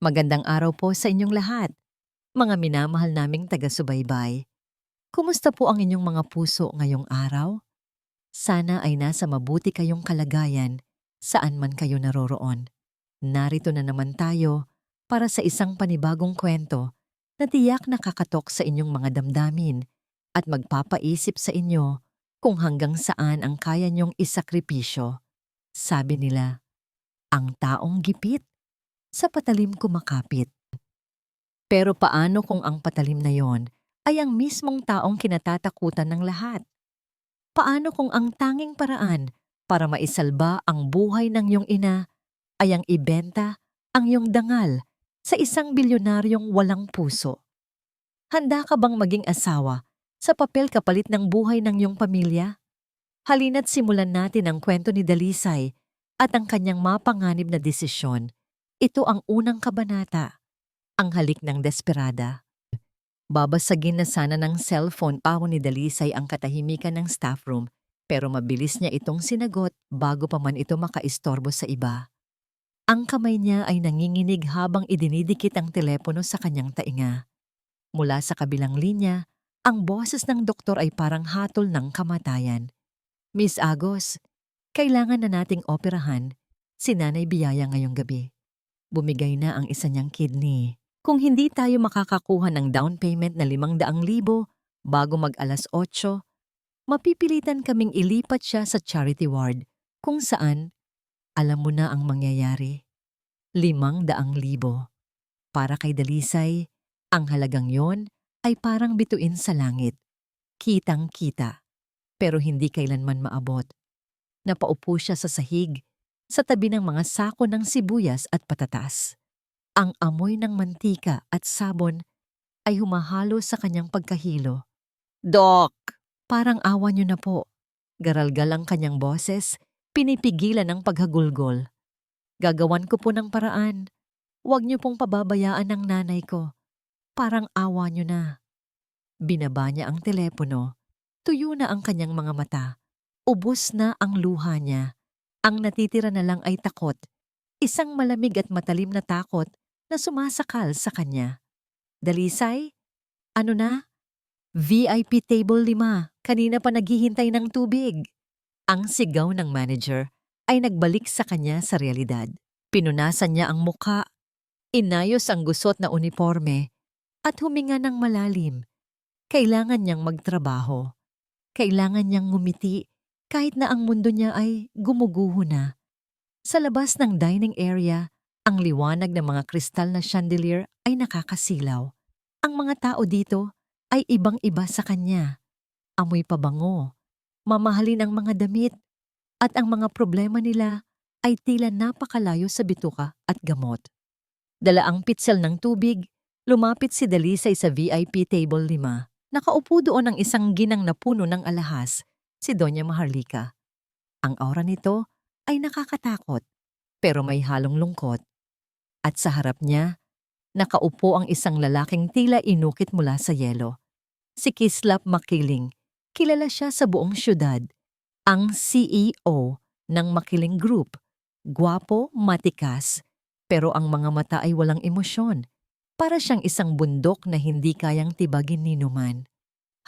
Magandang araw po sa inyong lahat, mga minamahal naming taga-subaybay. Kumusta po ang inyong mga puso ngayong araw? Sana ay nasa mabuti kayong kalagayan saan man kayo naroroon. Narito na naman tayo para sa isang panibagong kwento na tiyak nakakatok sa inyong mga damdamin at magpapaisip sa inyo kung hanggang saan ang kaya niyong isakripisyo. Sabi nila, ang taong gipit sa patalim kumakapit. Pero paano kung ang patalim na yon ay ang mismong taong kinatatakutan ng lahat? Paano kung ang tanging paraan para maisalba ang buhay ng iyong ina ay ang ibenta ang iyong dangal sa isang bilyonaryong walang puso? Handa ka bang maging asawa sa papel kapalit ng buhay ng iyong pamilya? Halina't simulan natin ang kwento ni Dalisay at ang kanyang mapanganib na desisyon. Ito ang unang kabanata, ang halik ng desperada. Babasagin na sana ng cellphone pa ni Dalisay ang katahimikan ng staff room pero mabilis niya itong sinagot bago pa man ito makaistorbo sa iba. Ang kamay niya ay nanginginig habang idinidikit ang telepono sa kanyang tainga. Mula sa kabilang linya, ang boses ng doktor ay parang hatol ng kamatayan. Miss Agos, kailangan na nating operahan si Nanay Biyaya ngayong gabi. Bumigay na ang isa niyang kidney. Kung hindi tayo makakakuha ng down payment na 500,000 bago mag-alas 8, mapipilitan kaming ilipat siya sa charity ward kung saan, alam mo na ang mangyayari. 500,000. Para kay Dalisay, ang halagang yon ay parang bituin sa langit. Kitang-kita, pero hindi kailanman maabot. Napaupo siya sa sahig, sa tabi ng mga sako ng sibuyas at patatas. Ang amoy ng mantika at sabon ay humahalo sa kanyang pagkahilo. Dok! Parang awa niyo na po. Garalgal ang kanyang boses, pinipigilan ang paghagulgol. Gagawan ko po ng paraan. Huwag niyo pong pababayaan ang nanay ko. Parang awa niyo na. Binaba niya ang telepono. Tuyo na ang kanyang mga mata. Ubos na ang luha niya. Ang natitira na lang ay takot. Isang malamig at matalim na takot na sumasakal sa kanya. Dalisay? Ano na? VIP table 5. Kanina pa naghihintay ng tubig. Ang sigaw ng manager ay nagbalik sa kanya sa realidad. Pinunasan niya ang muka, inayos ang gusot na uniforme, at huminga ng malalim. Kailangan niyang magtrabaho. Kailangan niyang ngumiti kahit na ang mundo niya ay gumuguho na. Sa labas ng dining area, ang liwanag ng mga kristal na chandelier ay nakakasilaw. Ang mga tao dito ay ibang-iba sa kanya. Amoy pabango, mamahalin ang mga damit, at ang mga problema nila ay tila napakalayo sa bituka at gamot. Dala ang pitsel ng tubig, lumapit si Dalisay sa VIP table 5. Nakaupo doon ang isang ginang na puno ng alahas, si Doña Maharlika. Ang aura nito ay nakakatakot, pero may halong lungkot. At sa harap niya, nakaupo ang isang lalaking tila inukit mula sa yelo. Si Kislap Makiling. Kilala siya sa buong syudad. Ang CEO ng Makiling Group. Gwapo, matikas, pero ang mga mata ay walang emosyon. Para siyang isang bundok na hindi kayang tibagin ni numan.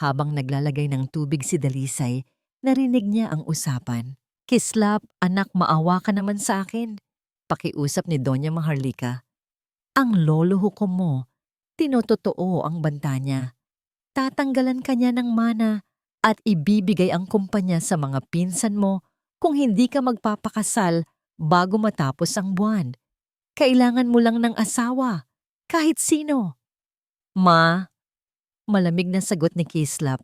Habang naglalagay ng tubig si Dalisay, narinig niya ang usapan. Kislap, anak, maawa ka naman sa akin. Pakiusap ni Doña Maharlika. Ang lolo hukom mo, tinototoo ang banta niya. Tatanggalan ka niya ng mana at ibibigay ang kumpanya sa mga pinsan mo kung hindi ka magpapakasal bago matapos ang buwan. Kailangan mo lang ng asawa, kahit sino. Ma, malamig na sagot ni Kislap,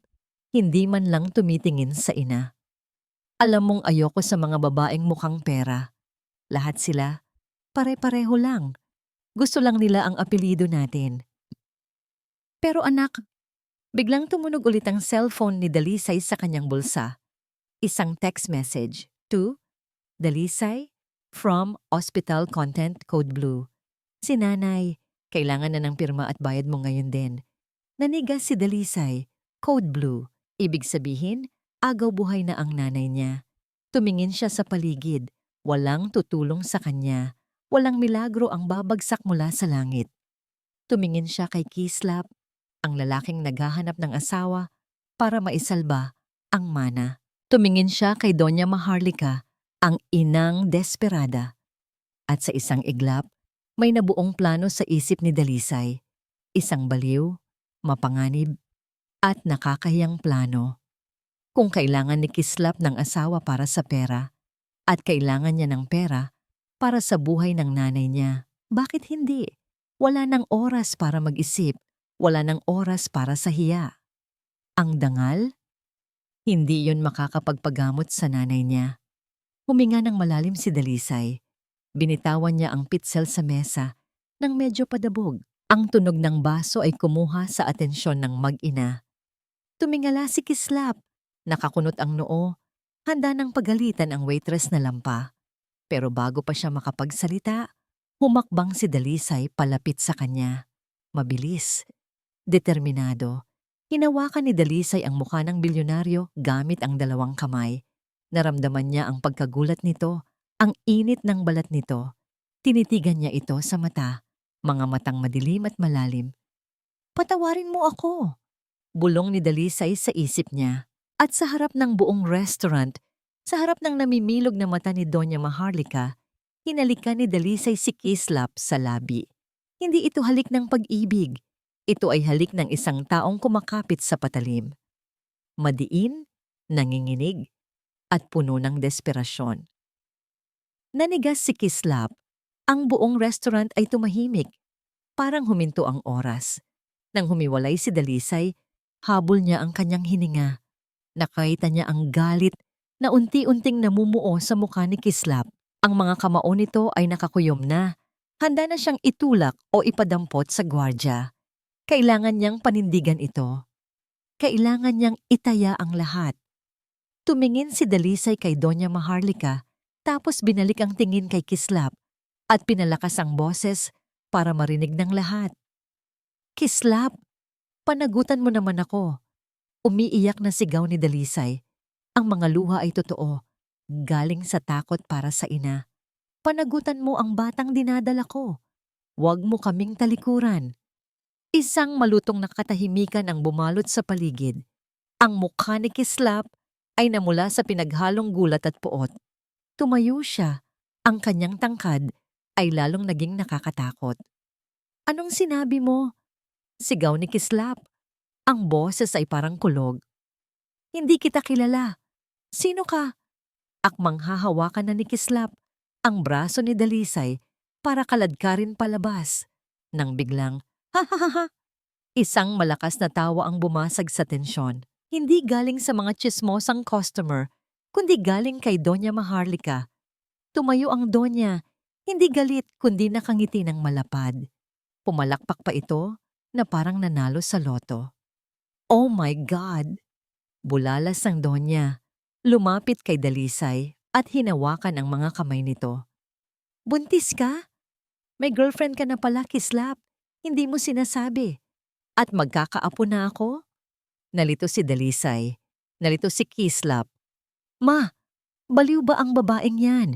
hindi man lang tumitingin sa ina. Alam mong ayoko sa mga babaeng mukhang pera. Lahat sila, pare-pareho lang. Gusto lang nila ang apelyido natin. Pero anak, biglang tumunog ulit ang cellphone ni Dalisay sa kanyang bulsa. Isang text message to Dalisay from Hospital Content Code Blue. Si Nanay, kailangan na ng pirma at bayad mo ngayon din. Nanigas si Dalisay, Code Blue. Ibig sabihin, agaw buhay na ang nanay niya. Tumingin siya sa paligid, walang tutulong sa kanya. walang milagro ang babagsak mula sa langit. Tumingin siya kay Kislap, ang lalaking naghahanap ng asawa para maisalba ang mana. Tumingin siya kay Doña Maharlika, ang inang desperada. At sa isang iglap, may nabuong plano sa isip ni Dalisay. Isang baliw, mapanganib, at nakakahiyang plano. Kung kailangan ni Kislap ng asawa para sa pera, at kailangan niya ng pera para sa buhay ng nanay niya, bakit hindi? Wala nang oras para mag-isip, wala nang oras para sa hiya. Ang dangal? Hindi yon makakapagpagamot sa nanay niya. Huminga ng malalim si Dalisay. Binitawan niya ang pitsel sa mesa nang medyo padabog. Ang tunog ng baso ay kumuha sa atensyon ng mag-ina. Tumingala si Kislap. Nakakunot ang noo. Handa ng pagalitan ang waitress na lampa. Pero bago pa siya makapagsalita, humakbang si Dalisay palapit sa kanya. Mabilis, determinado. Hinawakan ni Dalisay ang mukha ng bilyonaryo gamit ang dalawang kamay. Naramdaman niya ang pagkagulat nito, ang init ng balat nito. Tinitigan niya ito sa mata, mga matang madilim at malalim. "Patawarin mo ako," bulong ni Dalisay sa isip niya. At sa harap ng buong restaurant, sa harap ng namimilog na mata ni Doña Maharlika, hinalikan ni Dalisay si Kislap sa labi. Hindi ito halik ng pag-ibig. Ito ay halik ng isang taong kumakapit sa patalim. Madiin, nanginginig, at puno ng desperasyon. Nanigas si Kislap. Ang buong restaurant ay tumahimik. Parang huminto ang oras. Nang humiwalay si Dalisay, habol niya ang kanyang hininga. Nakita niya ang galit na unti-unting namumuo sa mukha ni Kislap. Ang mga kamao nito ay nakakuyom na. Handa na siyang itulak o ipadampot sa gwardya. Kailangan niyang panindigan ito. Kailangan niyang itaya ang lahat. Tumingin si Dalisay kay Doña Maharlika, tapos binalik ang tingin kay Kislap at pinalakas ang boses para marinig ng lahat. "Kislap, panagutan mo naman ako." Umiiyak na sigaw ni Dalisay. Ang mga luha ay totoo, galing sa takot para sa ina. "Panagutan mo ang batang dinadala ko. Huwag mo kaming talikuran." Isang malutong na katahimikan ang bumalot sa paligid. Ang mukha ni Kislap ay namula sa pinaghalong gulat at poot. Tumayo siya. Ang kanyang tangkad ay lalong naging nakakatakot. "Anong sinabi mo?" Sigaw ni Kislap. Ang boses ay parang kulog. "Hindi kita kilala. Sino ka?" Akmang hahawakan na ni Kislap ang braso ni Dalisay para kaladkarin palabas. Nang biglang, "Ha ha ha ha!" Isang malakas na tawa ang bumasag sa tensyon. Hindi galing sa mga tsismosang customer, kundi galing kay Doña Maharlika. Tumayo ang Donya, hindi galit kundi nakangiti ng malapad. Pumalakpak pa ito na parang nanalo sa loto. "Oh my God!" Bulalas ang Donya. Lumapit kay Dalisay at hinawakan ang mga kamay nito. "Buntis ka? May girlfriend ka na pala, Kislap. Hindi mo sinasabi. At magkakaapo na ako?" Nalito si Dalisay. Nalito si Kislap. "Ma, baliw ba ang babaeng yan?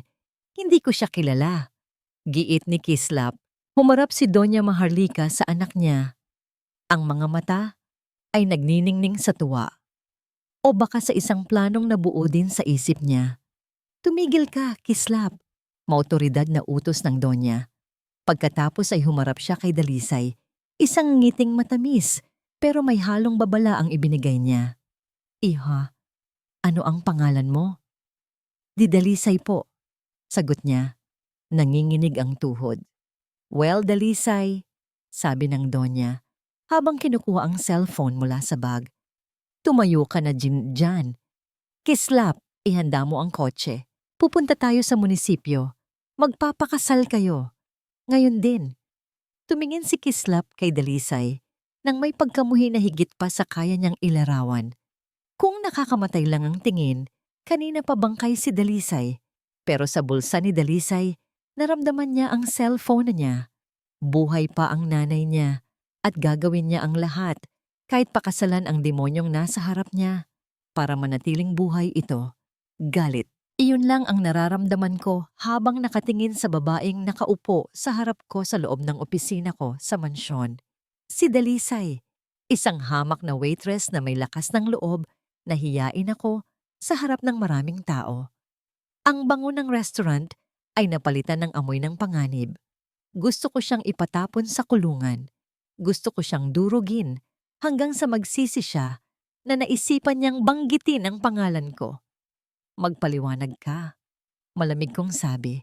Hindi ko siya kilala." Giit ni Kislap. Humarap si Doña Maharlika sa anak niya. Ang mga mata ay nagniningning sa tuwa. O baka sa isang planong nabuo din sa isip niya. "Tumigil ka, Kislap." Maotoridad na utos ng Donya. Pagkatapos ay humarap siya kay Dalisay. Isang ngiting matamis, pero may halong babala ang ibinigay niya. "Iha, ano ang pangalan mo?" "Di Dalisay po," sagot niya. Nanginginig ang tuhod. "Well, Dalisay," sabi ng Donya, habang kinukuha ang cellphone mula sa bag. "Tumayo ka na dyan. Kislap, ihanda mo ang kotse. Pupunta tayo sa munisipyo. Magpapakasal kayo. Ngayon din." Tumingin si Kislap kay Dalisay nang may pagkamuhi na higit pa sa kaya niyang ilarawan. Kung nakakamatay lang ang tingin, kanina pa bangkay si Dalisay. Pero sa bulsa ni Dalisay, naramdaman niya ang cellphone niya. Buhay pa ang nanay niya at gagawin niya ang lahat kahit pakasalan ang demonyong nasa harap niya para manatiling buhay ito. Galit, Iyon lang ang nararamdaman ko habang nakatingin sa babaeng nakaupo sa harap ko sa loob ng opisina ko sa mansyon. Si Dalisay, isang hamak na waitress na may lakas ng loob, nahiyain ako sa harap ng maraming tao. Ang bango ng restaurant ay napalitan ng amoy ng panganib. Gusto ko siyang ipatapon sa kulungan. Gusto ko siyang durugin hanggang sa magsisi siya na naisipan niyang banggitin ang pangalan ko. Magpaliwanag ka, malamig kong sabi.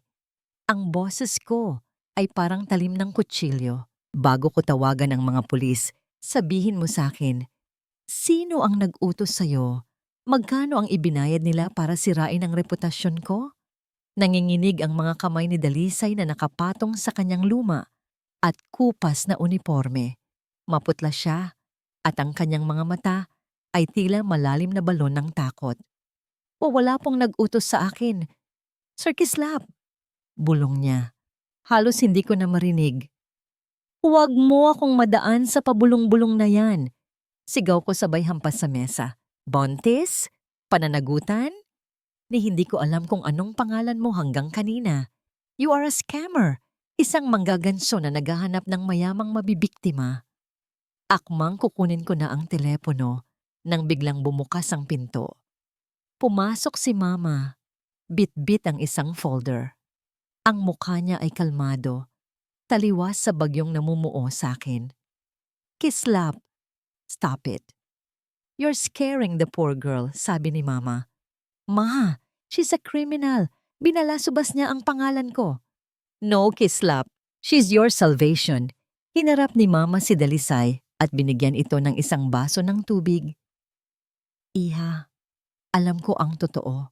Ang boses ko ay parang talim ng kutsilyo. Bago ko tawagan ang mga pulis, sabihin mo sa akin, sino ang nag-utos sa'yo? Magkano ang ibinayad nila para sirain ang reputasyon ko? Nanginginig ang mga kamay ni Dalisay na nakapatong sa kanyang luma at kupas na uniforme. Maputla siya at ang kanyang mga mata ay tila malalim na balon ng takot. O wala pong nag-utos sa akin. Sir Kislap, bulong niya. Halos hindi ko na marinig. Huwag mo akong madaan sa pabulong-bulong na yan. Sigaw ko sabay hampas sa mesa. Bontis? Pananagutan? Ni hindi ko alam kung anong pangalan mo hanggang kanina. You are a scammer. Isang manggaganso na naghahanap ng mayamang mabibiktima. Akmang kukunin ko na ang telepono nang biglang bumukas ang pinto. Pumasok si Mama. Bit-bit ang isang folder. Ang mukha niya ay kalmado. Taliwas sa bagyong namumuo sa akin. Kislap, stop it. You're scaring the poor girl, sabi ni Mama. Ma, she's a criminal. Binalasubas niya ang pangalan ko. No, Kislap. She's your salvation. Hinarap ni Mama si Dalisay at binigyan ito ng isang baso ng tubig. Iha, alam ko ang totoo.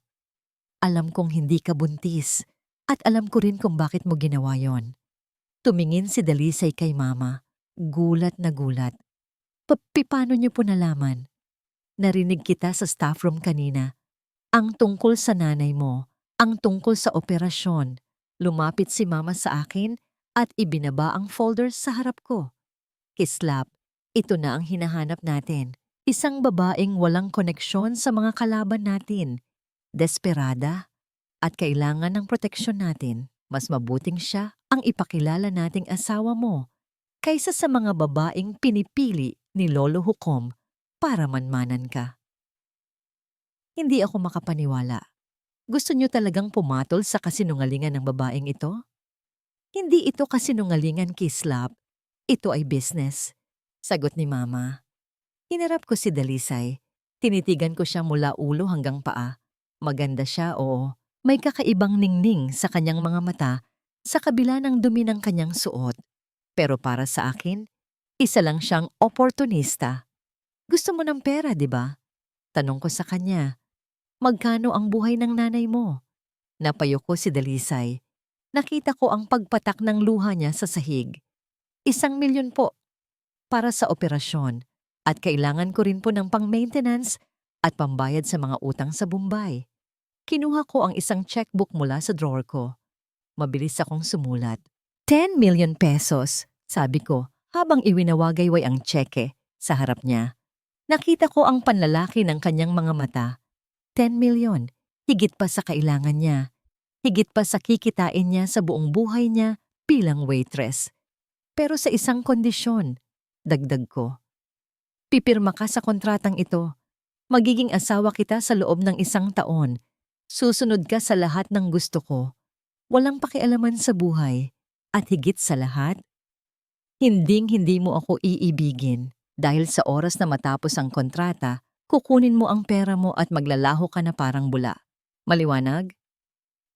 Alam kong hindi ka buntis at alam ko rin kung bakit mo ginawa yon. Tumingin si Dalisay kay Mama. Gulat na gulat. Paano niyo po nalaman? Narinig kita sa staff room kanina. Ang tungkol sa nanay mo, ang tungkol sa operasyon. Lumapit si Mama sa akin at ibinaba ang folder sa harap ko. Kislap, ito na ang hinahanap natin. Isang babaeng walang koneksyon sa mga kalaban natin. Desperada at kailangan ng proteksyon natin. Mas mabuting siya ang ipakilala nating asawa mo kaysa sa mga babaeng pinipili ni Lolo Hukom para manmanan ka. Hindi ako makapaniwala. Gusto niyo talagang pumatol sa kasinungalingan ng babaeng ito? Hindi ito kasinungalingan, Kislap. Ito ay business. Sagot ni Mama. Hinarap ko si Dalisay. Tinitigan ko siya mula ulo hanggang paa. Maganda siya, oo. May kakaibang ningning sa kanyang mga mata sa kabila ng dumi ng kanyang suot. Pero para sa akin, isa lang siyang oportunista. Gusto mo ng pera, di ba? Tanong ko sa kanya. Magkano ang buhay ng nanay mo? Napayo ko si Dalisay. Nakita ko ang pagpatak ng luha niya sa sahig. 1,000,000 po para sa operasyon at kailangan ko rin po ng pang-maintenance at pambayad sa mga utang sa Bombay. Kinuha ko ang isang checkbook mula sa drawer ko. Mabilis akong sumulat. 10 million pesos, sabi ko habang iwinawaгаyway ang tseke sa harap niya. Nakita ko ang panlalaki ng kanyang mga mata. 10 million, higit pa sa kailangan niya. Higit pa sa kikitain niya sa buong buhay niya bilang waitress. Pero sa isang kondisyon, dagdag ko. Pipirma ka sa kontratang ito. Magiging asawa kita sa loob ng 1 taon. Susunod ka sa lahat ng gusto ko. Walang pakialaman sa buhay. At higit sa lahat, hinding-hindi mo ako iibigin. Dahil sa oras na matapos ang kontrata, kukunin mo ang pera mo at maglalaho ka na parang bula. Maliwanag?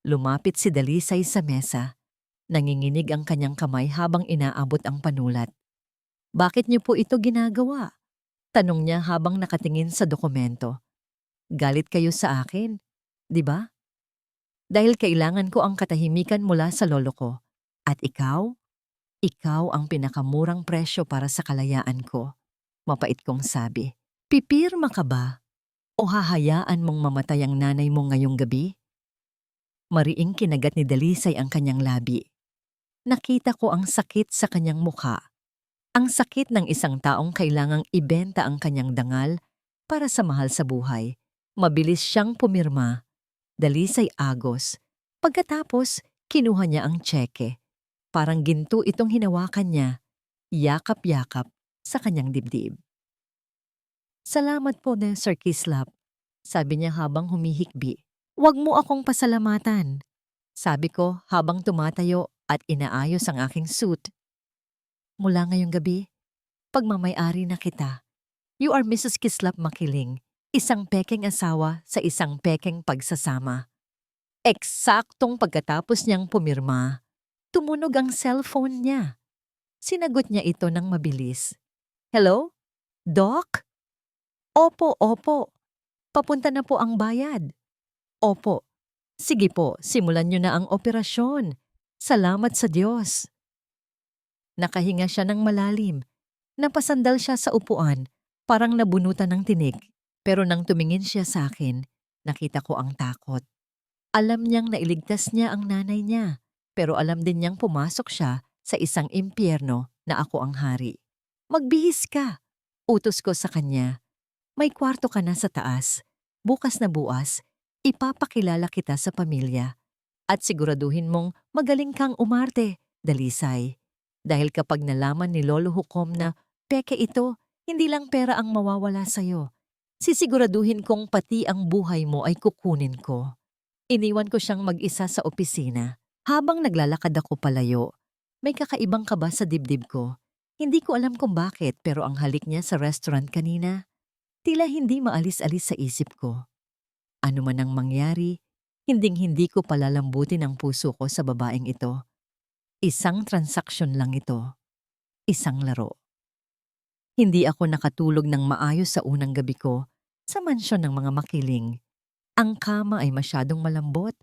Lumapit si Dalisay sa mesa. Nanginginig ang kanyang kamay habang inaabot ang panulat. Bakit niyo po ito ginagawa? Tanong niya habang nakatingin sa dokumento. Galit kayo sa akin, di ba? Dahil kailangan ko ang katahimikan mula sa lolo ko. At ikaw? Ikaw ang pinakamurang presyo para sa kalayaan ko. Mapait kong sabi. Pipirma ka ba? O hahayaan mong mamatay ang nanay mo ngayong gabi? Mariing kinagat ni Dalisay ang kanyang labi. Nakita ko ang sakit sa kanyang mukha. Ang sakit ng isang taong kailangang ibenta ang kanyang dangal para sa mahal sa buhay. Mabilis siyang pumirma. Dalisay agos. Pagkatapos, kinuha niya ang tseke. Parang ginto itong hinawakan niya, yakap-yakap sa kanyang dibdib. Salamat po na Sir Kislap, sabi niya habang humihikbi. Huwag mo akong pasalamatan, sabi ko habang tumatayo at inaayos ang aking suit. Mula ngayong gabi, pagmamay-ari na kita. You are Mrs. Kislap Makiling, isang pekeng asawa sa isang pekeng pagsasama. Eksaktong pagkatapos niyang pumirma, tumunog ang cellphone niya. Sinagot niya ito ng mabilis. Hello? Doc? Opo, opo. Papunta na po ang bayad. Opo. Sige po, simulan niyo na ang operasyon. Salamat sa Diyos. Nakahinga siya ng malalim. Napasandal siya sa upuan, parang nabunutan ng tinik. Pero nang tumingin siya sa akin, nakita ko ang takot. Alam niyang nailigtas niya ang nanay niya, pero alam din niyang pumasok siya sa isang impyerno na ako ang hari. Magbihis ka, utos ko sa kanya. May kwarto ka na sa taas. Bukas na bukas, ipapakilala kita sa pamilya. At siguraduhin mong magaling kang umarte, Dalisay. Dahil kapag nalaman ni Lolo Hukom na peke ito, hindi lang pera ang mawawala sa'yo. Sisiguraduhin kong pati ang buhay mo ay kukunin ko. Iniwan ko siyang mag-isa sa opisina. Habang naglalakad ako palayo, may kakaibang kaba sa dibdib ko. Hindi ko alam kung bakit pero ang halik niya sa restaurant kanina, tila hindi maalis-alis sa isip ko. Ano man ang mangyari, hinding-hindi ko palalambutin ang puso ko sa babaeng ito. Isang transaksyon lang ito. Isang laro. Hindi ako nakatulog ng maayos sa unang gabi ko sa mansyon ng mga Makiling. Ang kama ay masyadong malambot,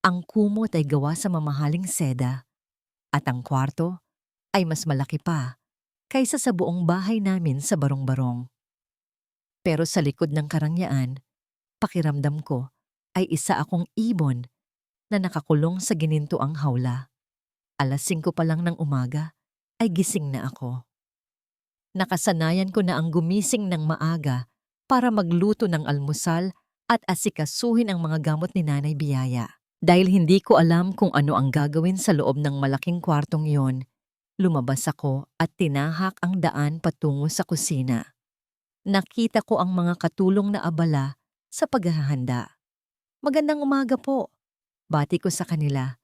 ang kumot ay gawa sa mamahaling seda, at ang kwarto ay mas malaki pa kaysa sa buong bahay namin sa Barong-Barong. Pero sa likod ng karangyaan, pakiramdam ko ay isa akong ibon na nakakulong sa ginintuang hawla. 5:00 pa lang ng umaga ay gising na ako. Nakasanayan ko na ang gumising ng maaga para magluto ng almusal at asikasuhin ang mga gamot ni Nanay Biyaya. Dahil hindi ko alam kung ano ang gagawin sa loob ng malaking kwartong iyon, lumabas ako at tinahak ang daan patungo sa kusina. Nakita ko ang mga katulong na abala sa paghahanda. Magandang umaga po. Bati ko sa kanila.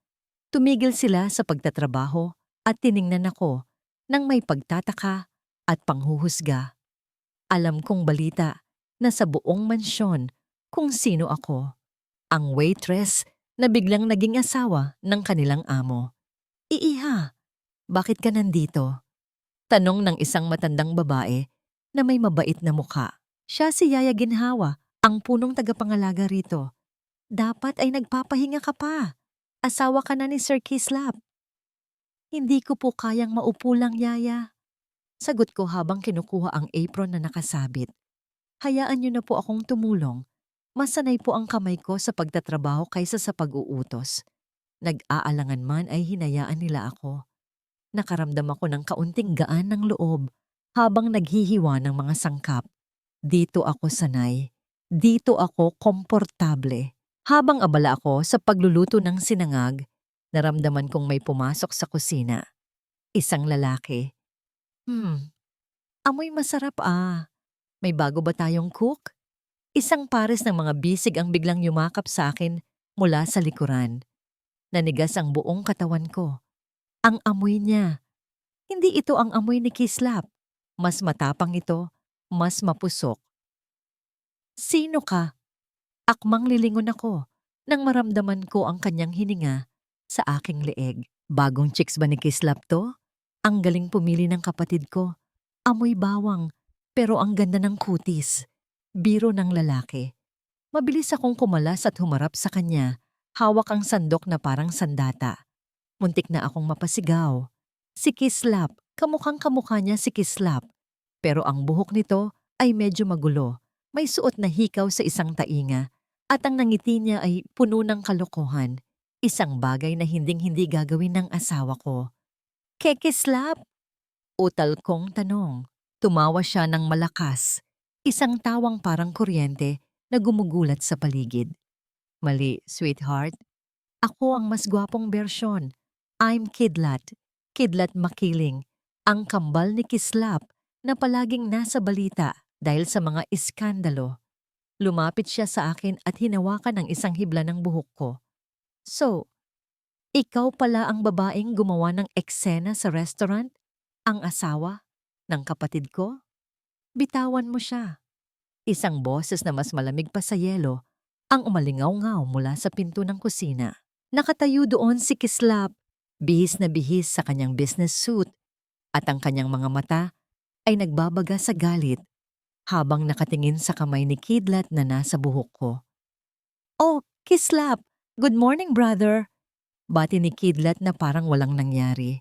Tumigil sila sa pagtatrabaho at tiningnan ako nang may pagtataka at panghuhusga. Alam kong balita na sa buong mansyon kung sino ako. Ang waitress na biglang naging asawa ng kanilang amo. Iiha, bakit ka nandito? Tanong ng isang matandang babae na may mabait na mukha. Siya si Yaya Ginhawa, ang punong tagapangalaga rito. Dapat ay nagpapahinga ka pa. Asawa ka na ni Sir Kislap. Hindi ko po kayang maupo lang, Yaya. Sagot ko habang kinukuha ang apron na nakasabit. Hayaan niyo na po akong tumulong. Masanay po ang kamay ko sa pagtatrabaho kaysa sa pag-uutos. Nag-aalangan man ay hinayaan nila ako. Nakaramdam ako ng kaunting gaan ng loob habang naghihiwa ng mga sangkap. Dito ako sanay. Dito ako komportable. Habang abala ako sa pagluluto ng sinangag, naramdaman kong may pumasok sa kusina. Isang lalaki. Amoy masarap ah. May bago ba tayong cook? Isang pares ng mga bisig ang biglang yumakap sa akin mula sa likuran. Nanigas ang buong katawan ko. Ang amoy niya. Hindi ito ang amoy ni Kislap. Mas matapang ito, mas mapusok. Sino ka? Akmang lilingon ako nang maramdaman ko ang kanyang hininga sa aking leeg. Bagong chicks ba ni Kislap to? Ang galing pumili ng kapatid ko. Amoy bawang, pero ang ganda ng kutis. Biro ng lalaki. Mabilis akong kumalas at humarap sa kanya. Hawak ang sandok na parang sandata. Muntik na akong mapasigaw. Si Kislap, kamukhang kamukha niya si Kislap. Pero ang buhok nito ay medyo magulo. May suot na hikaw sa isang tainga. At ang nangiti niya ay puno ng kalokohan. Isang bagay na hinding-hindi gagawin ng asawa ko. Kislap? Utal kong tanong. Tumawa siya ng malakas. Isang tawang parang kuryente na gumugulat sa paligid. Mali, sweetheart. Ako ang mas gwapong bersyon. I'm Kidlat. Kidlat Makiling. Ang kambal ni Kislap na palaging nasa balita dahil sa mga iskandalo. Lumapit siya sa akin at hinawakan ang isang hibla ng buhok ko. So, ikaw pala ang babaeng gumawa ng eksena sa restaurant? Ang asawa ng kapatid ko? Bitawan mo siya. Isang boses na mas malamig pa sa yelo ang umalingaw-ngaw mula sa pinto ng kusina. Nakatayo doon si Kislap, bihis na bihis sa kanyang business suit at ang kanyang mga mata ay nagbabaga sa galit habang nakatingin sa kamay ni Kidlat na nasa buhok ko. Oh, Kislap! Good morning, brother! Bati ni Kidlat na parang walang nangyari.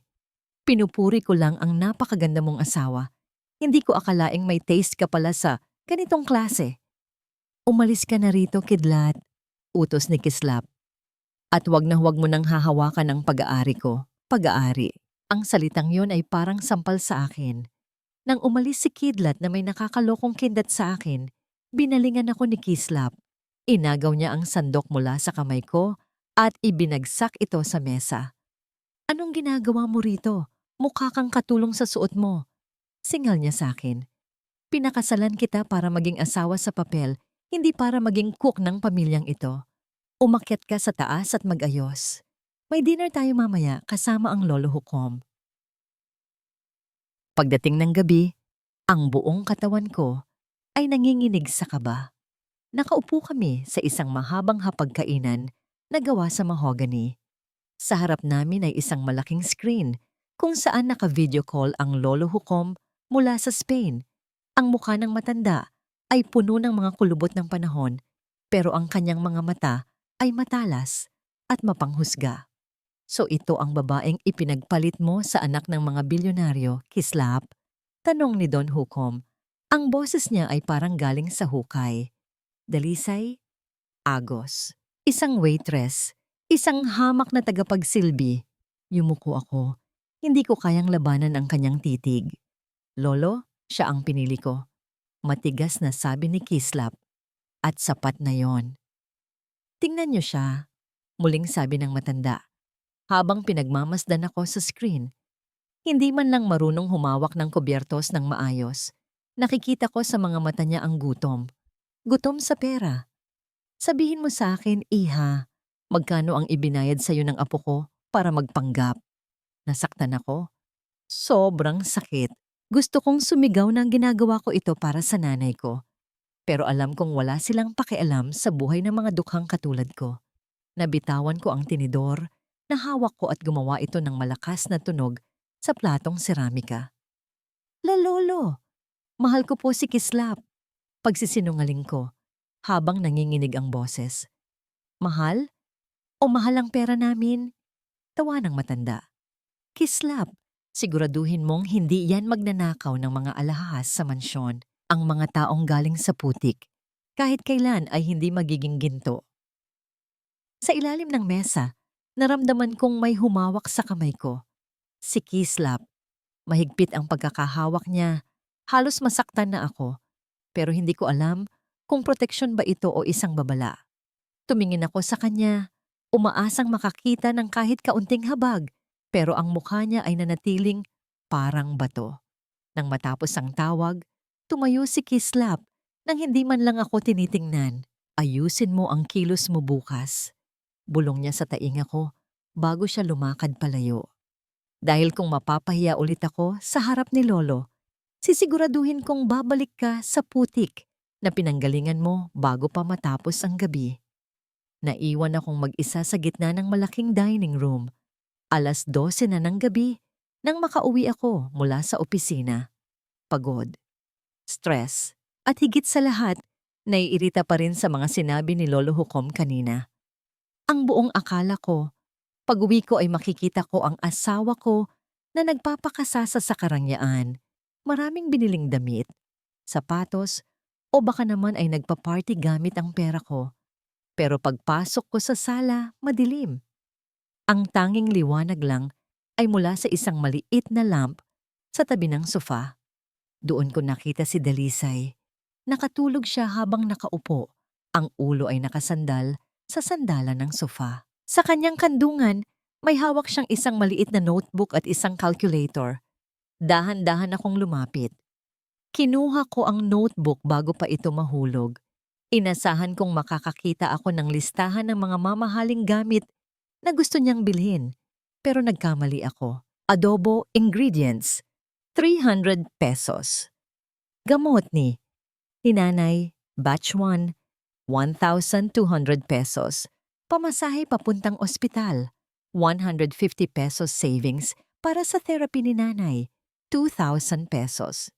Pinupuri ko lang ang napakaganda mong asawa. Hindi ko akalaing may taste ka pala sa ganitong klase. Umalis ka na rito, Kidlat, utos ni Kislap. At wag na huwag mo nang hahawakan ang pag-aari ko. Pag-aari. Ang salitang yon ay parang sampal sa akin. Nang umalis si Kidlat na may nakakalokong kindat sa akin, binalingan ako ni Kislap. Inagaw niya ang sandok mula sa kamay ko at ibinagsak ito sa mesa. Anong ginagawa mo rito? Mukha kang katulong sa suot mo. Singal niya sa akin. Pinakasalan kita para maging asawa sa papel, hindi para maging cook ng pamilyang ito. Umakyat ka sa taas at mag-ayos. May dinner tayo mamaya kasama ang lolo Hukom. Pagdating ng gabi, ang buong katawan ko ay nanginginig sa kaba. Nakaupo kami sa isang mahabang hapagkainan na gawa sa mahogany. Sa harap namin ay isang malaking screen kung saan naka-video call ang lolo Hukom mula sa Spain. Ang mukha ng matanda ay puno ng mga kulubot ng panahon pero ang kanyang mga mata ay matalas at mapanghusga. So ito ang babaeng ipinagpalit mo sa anak ng mga bilyonaryo, Kislap? Tanong ni Don Hukom. Ang boses niya ay parang galing sa hukay. Dalisay? Agos. Isang waitress. Isang hamak na tagapagsilbi. Yumuko ako. Hindi ko kayang labanan ang kanyang titig. Lolo, siya ang pinili ko. Matigas na sabi ni Kislap. At sapat na yon. Tingnan niyo siya. Muling sabi ng matanda. Habang pinagmamasdan ako sa screen, hindi man lang marunong humawak ng kubyertos ng maayos. Nakikita ko sa mga mata niya ang gutom. Gutom sa pera. Sabihin mo sa akin, Iha, magkano ang ibinayad sa iyo ng apo ko para magpanggap? Nasaktan ako. Sobrang sakit. Gusto kong sumigaw na ginagawa ko ito para sa nanay ko. Pero alam kong wala silang pakialam sa buhay ng mga dukhang katulad ko. Nabitawan ko ang tinidor, nahawak ko at gumawa ito ng malakas na tunog sa platong seramika. Lolo, mahal ko po si Kislap. Pagsisinungaling ko, habang nanginginig ang boses. Mahal? O mahal ang pera namin? Tawa ng matanda. Kislap, siguraduhin mong hindi yan magnanakaw ng mga alahas sa mansyon. Ang mga taong galing sa putik, kahit kailan ay hindi magiging ginto. Sa ilalim ng mesa, naramdaman kong may humawak sa kamay ko. Si Kislap. Mahigpit ang pagkakahawak niya. Halos masaktan na ako. Pero hindi ko alam kung proteksyon ba ito o isang babala. Tumingin ako sa kanya. Umaasang makakita ng kahit kaunting habag. Pero ang mukha niya ay nanatiling parang bato. Nang matapos ang tawag, tumayo si Kislap nang hindi man lang ako tinitingnan. Ayusin mo ang kilos mo bukas. Bulong niya sa tainga ko bago siya lumakad palayo. Dahil kung mapapahiya ulit ako sa harap ni Lolo, sisiguraduhin kong babalik ka sa putik na pinanggalingan mo bago pa matapos ang gabi. Naiwan akong mag-isa sa gitna ng malaking dining room. 12:00 na ng gabi nang makauwi ako mula sa opisina. Pagod, stress, at higit sa lahat, naiirita pa rin sa mga sinabi ni Lolo Hukom kanina. Ang buong akala ko, pag-uwi ko ay makikita ko ang asawa ko na nagpapakasasa sa karangyaan. Maraming biniling damit, sapatos, o baka naman ay nagpa-party gamit ang pera ko. Pero pagpasok ko sa sala, madilim. Ang tanging liwanag lang ay mula sa isang maliit na lamp sa tabi ng sofa. Doon ko nakita si Dalisay. Nakatulog siya habang nakaupo. Ang ulo ay nakasandal sa sandalan ng sofa. Sa kanyang kandungan, may hawak siyang isang maliit na notebook at isang calculator. Dahan-dahan akong lumapit. Kinuha ko ang notebook bago pa ito mahulog. Inasahan kong makakakita ako ng listahan ng mga mamahaling gamit na gusto niyang bilhin. Pero nagkamali ako. Adobo ingredients, 300 pesos. Gamot ni Nanay, batch 1, 1,200 pesos. Pamasahe papuntang ospital, 150 pesos savings para sa therapy ni Nanay, 2,000 pesos.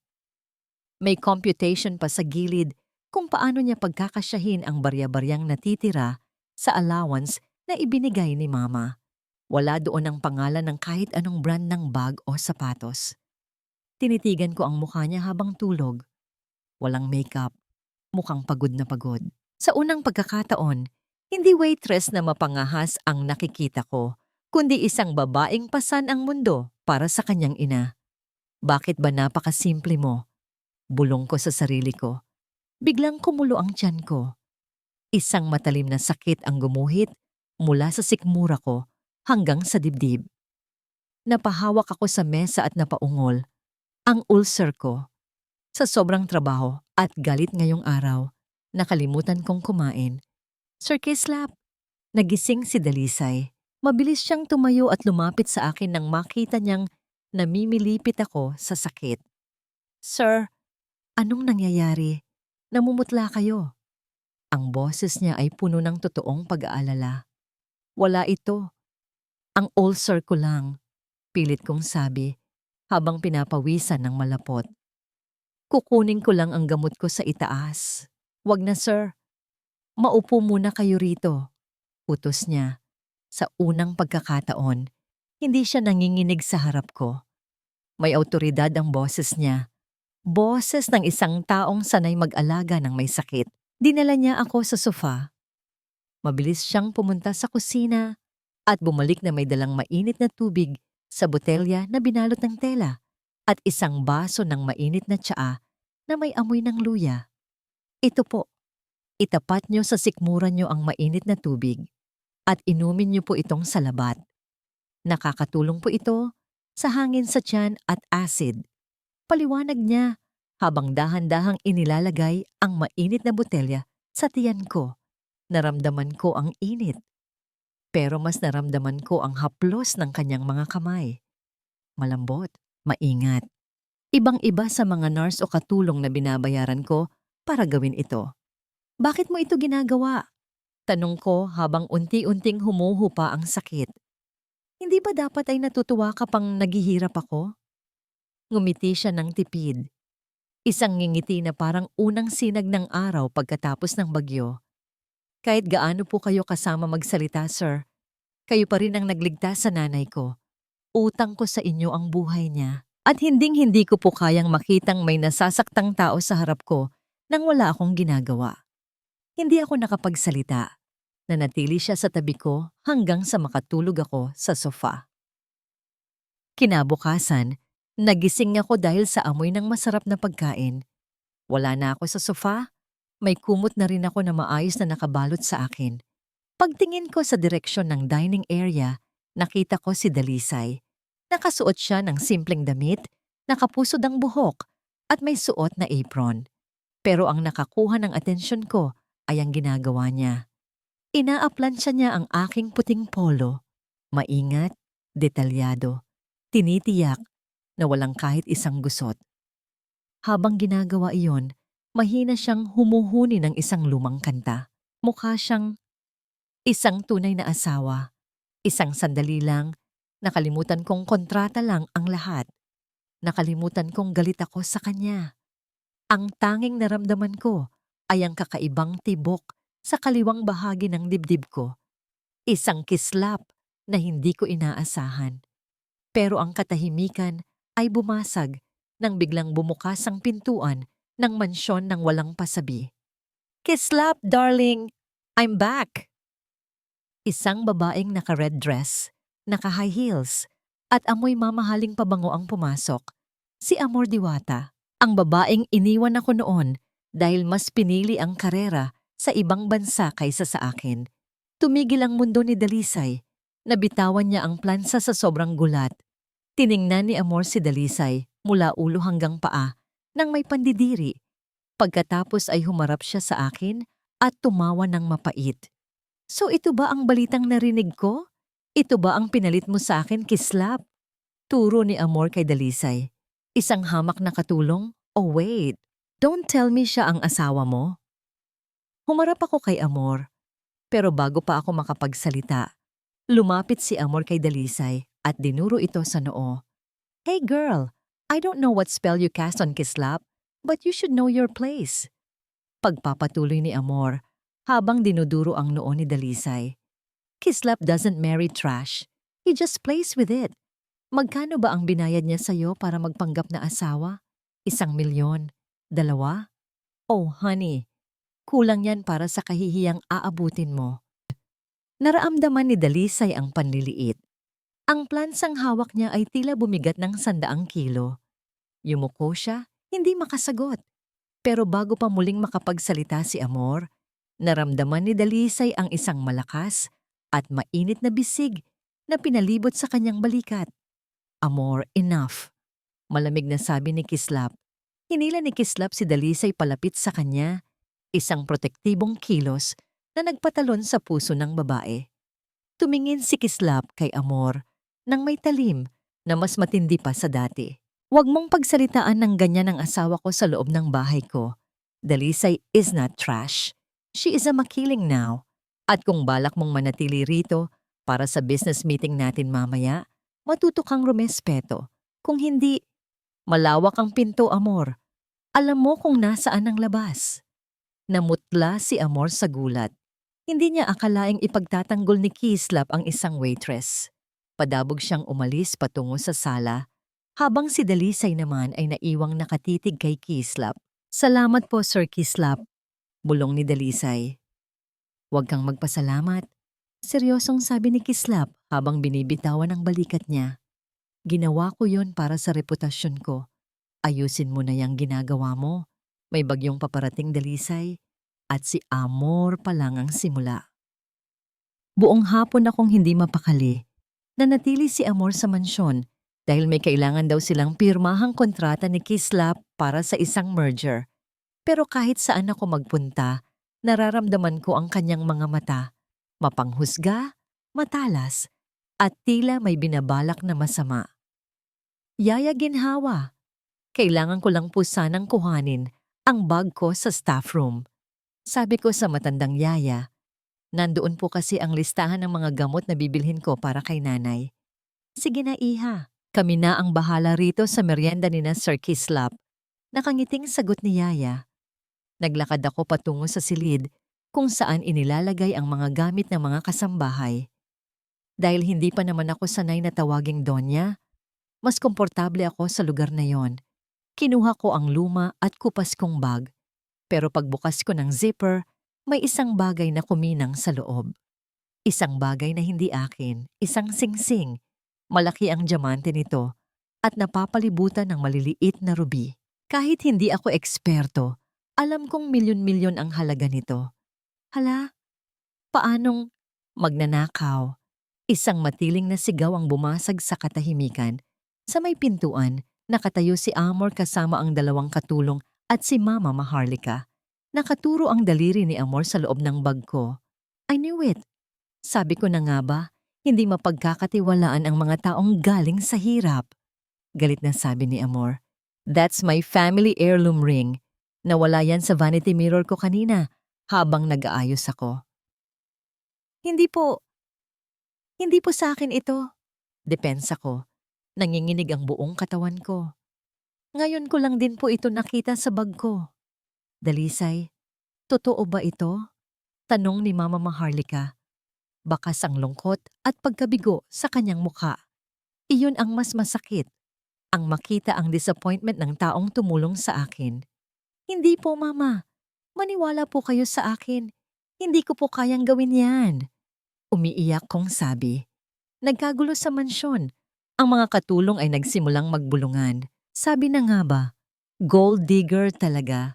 May computation pa sa gilid kung paano niya pagkakasyahin ang barya-baryang natitira sa allowance na ibinigay ni Mama. Wala doon ang pangalan ng kahit anong brand ng bag o sapatos. Tinitigan ko ang mukha niya habang tulog. Walang makeup, mukhang pagod na pagod. Sa unang pagkakataon, hindi waitress na mapangahas ang nakikita ko, kundi isang babaeng pasan ang mundo para sa kanyang ina. Bakit ba napakasimple mo? Bulong ko sa sarili ko. Biglang kumulo ang tiyan ko. Isang matalim na sakit ang gumuhit mula sa sikmura ko hanggang sa dibdib. Napahawak ako sa mesa at napaungol. Ang ulcer ko. Sa sobrang trabaho at galit ngayong araw, nakalimutan kong kumain. Sir Kislap, nagising si Dalisay. Mabilis siyang tumayo at lumapit sa akin nang makita niyang namimilipit ako sa sakit. Sir, anong nangyayari? Namumutla kayo. Ang boses niya ay puno ng totoong pag-aalala. Wala ito. Ang ulcer ko lang, pilit kong sabi habang pinapawisan ng malapot. Kukunin ko lang ang gamot ko sa itaas. Wag na sir. Maupo muna kayo rito. Utos niya. Sa unang pagkakataon, hindi siya nanginginig sa harap ko. May awtoridad ang boses niya. Boses ng isang taong sanay mag-alaga ng may sakit. Dinala niya ako sa sofa. Mabilis siyang pumunta sa kusina at bumalik na may dalang mainit na tubig sa botelya na binalot ng tela at isang baso ng mainit na tsaa na may amoy ng luya. Ito po, itapat niyo sa sikmura niyo ang mainit na tubig at inumin niyo po itong salabat. Nakakatulong po ito sa hangin sa tiyan at acid. Paliwanag niya habang dahan-dahang inilalagay ang mainit na botelya sa tiyan ko. Naramdaman ko ang init. Pero mas naramdaman ko ang haplos ng kanyang mga kamay. Malambot, maingat. Ibang-iba sa mga nurse o katulong na binabayaran ko para gawin ito. Bakit mo ito ginagawa? Tanong ko habang unti-unting humuhupa ang sakit. Hindi ba dapat ay natutuwa ka pang naghihirap ako? Ngumiti siya ng tipid. Isang ngingiti na parang unang sinag ng araw pagkatapos ng bagyo. Kahit gaano po kayo kasama magsalita, sir, kayo pa rin ang nagligtas sa nanay ko. Utang ko sa inyo ang buhay niya. At hinding-hindi ko po kayang makitang may nasasaktang tao sa harap ko nang wala akong ginagawa. Hindi ako nakapagsalita. Nanatili siya sa tabi ko hanggang sa makatulog ako sa sofa. Kinabukasan, nagising ako dahil sa amoy ng masarap na pagkain. Wala na ako sa sofa. May kumot na rin ako na maayos na nakabalot sa akin. Pagtingin ko sa direksyon ng dining area, nakita ko si Dalisay. Nakasuot siya ng simpleng damit, nakapusod ang buhok, at may suot na apron. Pero ang nakakuha ng atensyon ko ay ang ginagawa niya. Inaaplansya niya ang aking puting polo. Maingat, detalyado, tinitiyak na walang kahit isang gusot. Habang ginagawa iyon, mahina siyang humuhuni ng isang lumang kanta. Mukha siyang isang tunay na asawa. Isang sandali lang, nakalimutan kong kontrata lang ang lahat. Nakalimutan kong galit ako sa kanya. Ang tanging naramdaman ko ay ang kakaibang tibok sa kaliwang bahagi ng dibdib ko. Isang kislap na hindi ko inaasahan. Pero ang katahimikan ay bumasag nang biglang bumukas ang pintuan ng mansyon ng walang pasabi. Kislap, darling! I'm back! Isang babaeng naka-red dress, naka-high heels, at amoy mamahaling pabango ang pumasok. Si Amor Diwata, ang babaeng iniwan ako noon dahil mas pinili ang karera sa ibang bansa kaysa sa akin. Tumigil ang mundo ni Dalisay. Nabitawan niya ang plansa sa sobrang gulat. Tiningnan ni Amor si Dalisay mula ulo hanggang paa nang may pandidiri. Pagkatapos ay humarap siya sa akin at tumawa ng mapait. So ito ba ang balitang narinig ko? Ito ba ang pinalit mo sa akin, Kislap? Turo ni Amor kay Dalisay. Isang hamak na katulong? Oh wait, don't tell me siya ang asawa mo. Humarap ako kay Amor, pero bago pa ako makapagsalita, lumapit si Amor kay Dalisay at dinuro ito sa noo. Hey girl, I don't know what spell you cast on Kislap, but you should know your place. Pagpapatuloy ni Amor habang dinuduro ang noo ni Dalisay. Kislap doesn't marry trash. He just plays with it. Magkano ba ang binayad niya sa'yo para magpanggap na asawa? 1,000,000? 2? Oh honey, kulang yan para sa kahihiyang aabutin mo. Naraamdaman ni Dalisay ang panliliit. Ang plansang hawak niya ay tila bumigat ng 100 kilo. Yumuko siya, hindi makasagot. Pero bago pa muling makapagsalita si Amor, naramdaman ni Dalisay ang isang malakas at mainit na bisig na pinalibot sa kanyang balikat. Amor, enough. Malamig na sabi ni Kislap. Hinila ni Kislap si Dalisay palapit sa kanya, isang protektibong kilos na nagpatalon sa puso ng babae. Tumingin si Kislap kay Amor nang may talim na mas matindi pa sa dati. Huwag mong pagsalitaan ng ganyan ang asawa ko sa loob ng bahay ko. Dalisay is not trash. She is a makiling now. At kung balak mong manatili rito para sa business meeting natin mamaya, matuto kang rumespeto. Kung hindi, malawak ang pinto, Amor. Alam mo kung nasaan ang labas. Namutla si Amor sa gulat. Hindi niya akalaing ipagtatanggol ni Kislap ang isang waitress. Padabog siyang umalis patungo sa sala, habang si Dalisay naman ay naiwang nakatitig kay Kislap. Salamat po, Sir Kislap, bulong ni Dalisay. Huwag kang magpasalamat. Seryosong sabi ni Kislap habang binibitawan ang balikat niya. Ginawa ko yon para sa reputasyon ko. Ayusin mo na yung ginagawa mo. May bagyong paparating, Dalisay, at si Amor pa lang ang simula. Buong hapon akong hindi mapakali. Nanatili si Amor sa mansyon dahil may kailangan daw silang pirmahang kontrata ni Kislap para sa isang merger. Pero kahit saan ako magpunta, nararamdaman ko ang kanyang mga mata. Mapanghusga, matalas, at tila may binabalak na masama. Yaya Ginhawa, kailangan ko lang po sanang kuhanin ang bag ko sa staff room. Sabi ko sa matandang yaya. Nandoon po kasi ang listahan ng mga gamot na bibilhin ko para kay nanay. Sige na, iha. Kami na ang bahala rito sa merienda ni na Sir Kislap. Nakangiting sagot ni Yaya. Naglakad ako patungo sa silid kung saan inilalagay ang mga gamit ng mga kasambahay. Dahil hindi pa naman ako sanay na tawaging Donya, mas komportable ako sa lugar na yon. Kinuha ko ang luma at kupas kong bag. Pero pagbukas ko ng zipper, may isang bagay na kuminang sa loob. Isang bagay na hindi akin, isang singsing. Malaki ang diamante nito at napapalibutan ng maliliit na ruby. Kahit hindi ako eksperto, alam kong milyon-milyon ang halaga nito. Hala, paanong magnanakaw? Isang matiling na sigaw ang bumasag sa katahimikan. Sa may pintuan, nakatayo si Amor kasama ang 2 katulong at si Mama Maharlika. Nakaturo ang daliri ni Amor sa loob ng bag ko. I knew it. Sabi ko na nga ba, hindi mapagkakatiwalaan ang mga taong galing sa hirap. Galit na sabi ni Amor. That's my family heirloom ring. Nawala yan sa vanity mirror ko kanina habang nag-aayos ako. Hindi po sa akin ito. Depensa ko. Nanginginig ang buong katawan ko. Ngayon ko lang din po ito nakita sa bag ko. Dalisay, totoo ba ito? Tanong ni Mama Maharlika. Bakas ang lungkot at pagkabigo sa kanyang mukha. Iyon ang mas masakit. Ang makita ang disappointment ng taong tumulong sa akin. Hindi po, Mama. Maniwala po kayo sa akin. Hindi ko po kayang gawin yan. Umiiyak kong sabi. Nagkagulo sa mansyon. Ang mga katulong ay nagsimulang magbulungan. Sabi na nga ba, gold digger talaga.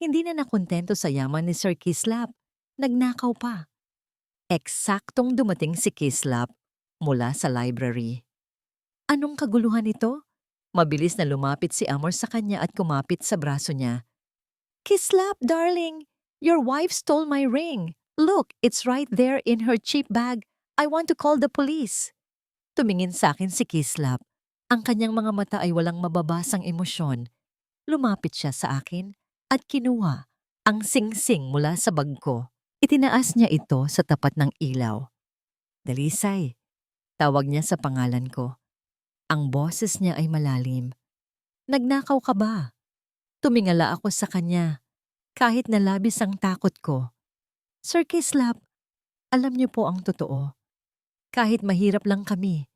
Hindi na nakontento sa yaman ni Sir Kislap. Nagnakaw pa. Eksaktong dumating si Kislap mula sa library. Anong kaguluhan ito? Mabilis na lumapit si Amor sa kanya at kumapit sa braso niya. Kislap, darling! Your wife stole my ring. Look, it's right there in her cheap bag. I want to call the police. Tumingin sa akin si Kislap. Ang kanyang mga mata ay walang mababasang emosyon. Lumapit siya sa akin at kinuha ang singsing mula sa bag ko. Itinaas niya ito sa tapat ng ilaw. Dalisay, tawag niya sa pangalan ko. Ang boses niya ay malalim. Nagnakaw ka ba? Tumingala ako sa kanya, kahit na labis ang takot ko. Sir Kislap, alam niyo po ang totoo. Kahit mahirap lang kami,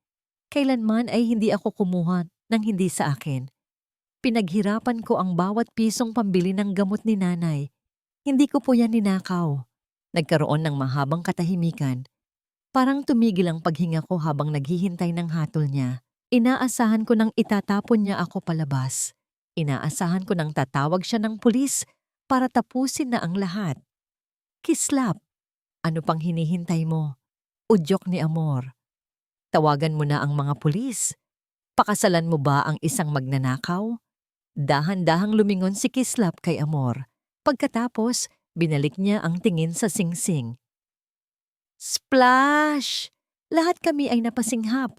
kailanman ay hindi ako kumuha ng hindi sa akin. Pinaghirapan ko ang bawat pisong pambili ng gamot ni nanay. Hindi ko po yan ninakaw. Nagkaroon ng mahabang katahimikan. Parang tumigil ang paghinga ko habang naghihintay ng hatol niya. Inaasahan ko nang itatapon niya ako palabas. Inaasahan ko nang tatawag siya ng pulis para tapusin na ang lahat. Kislap, ano pang hinihintay mo? Udyok ni Amor. Tawagan mo na ang mga pulis. Pakasalan mo ba ang isang magnanakaw? Dahan-dahang lumingon si Kislap kay Amor. Pagkatapos, binalik niya ang tingin sa singsing. Splash! Lahat kami ay napasinghap.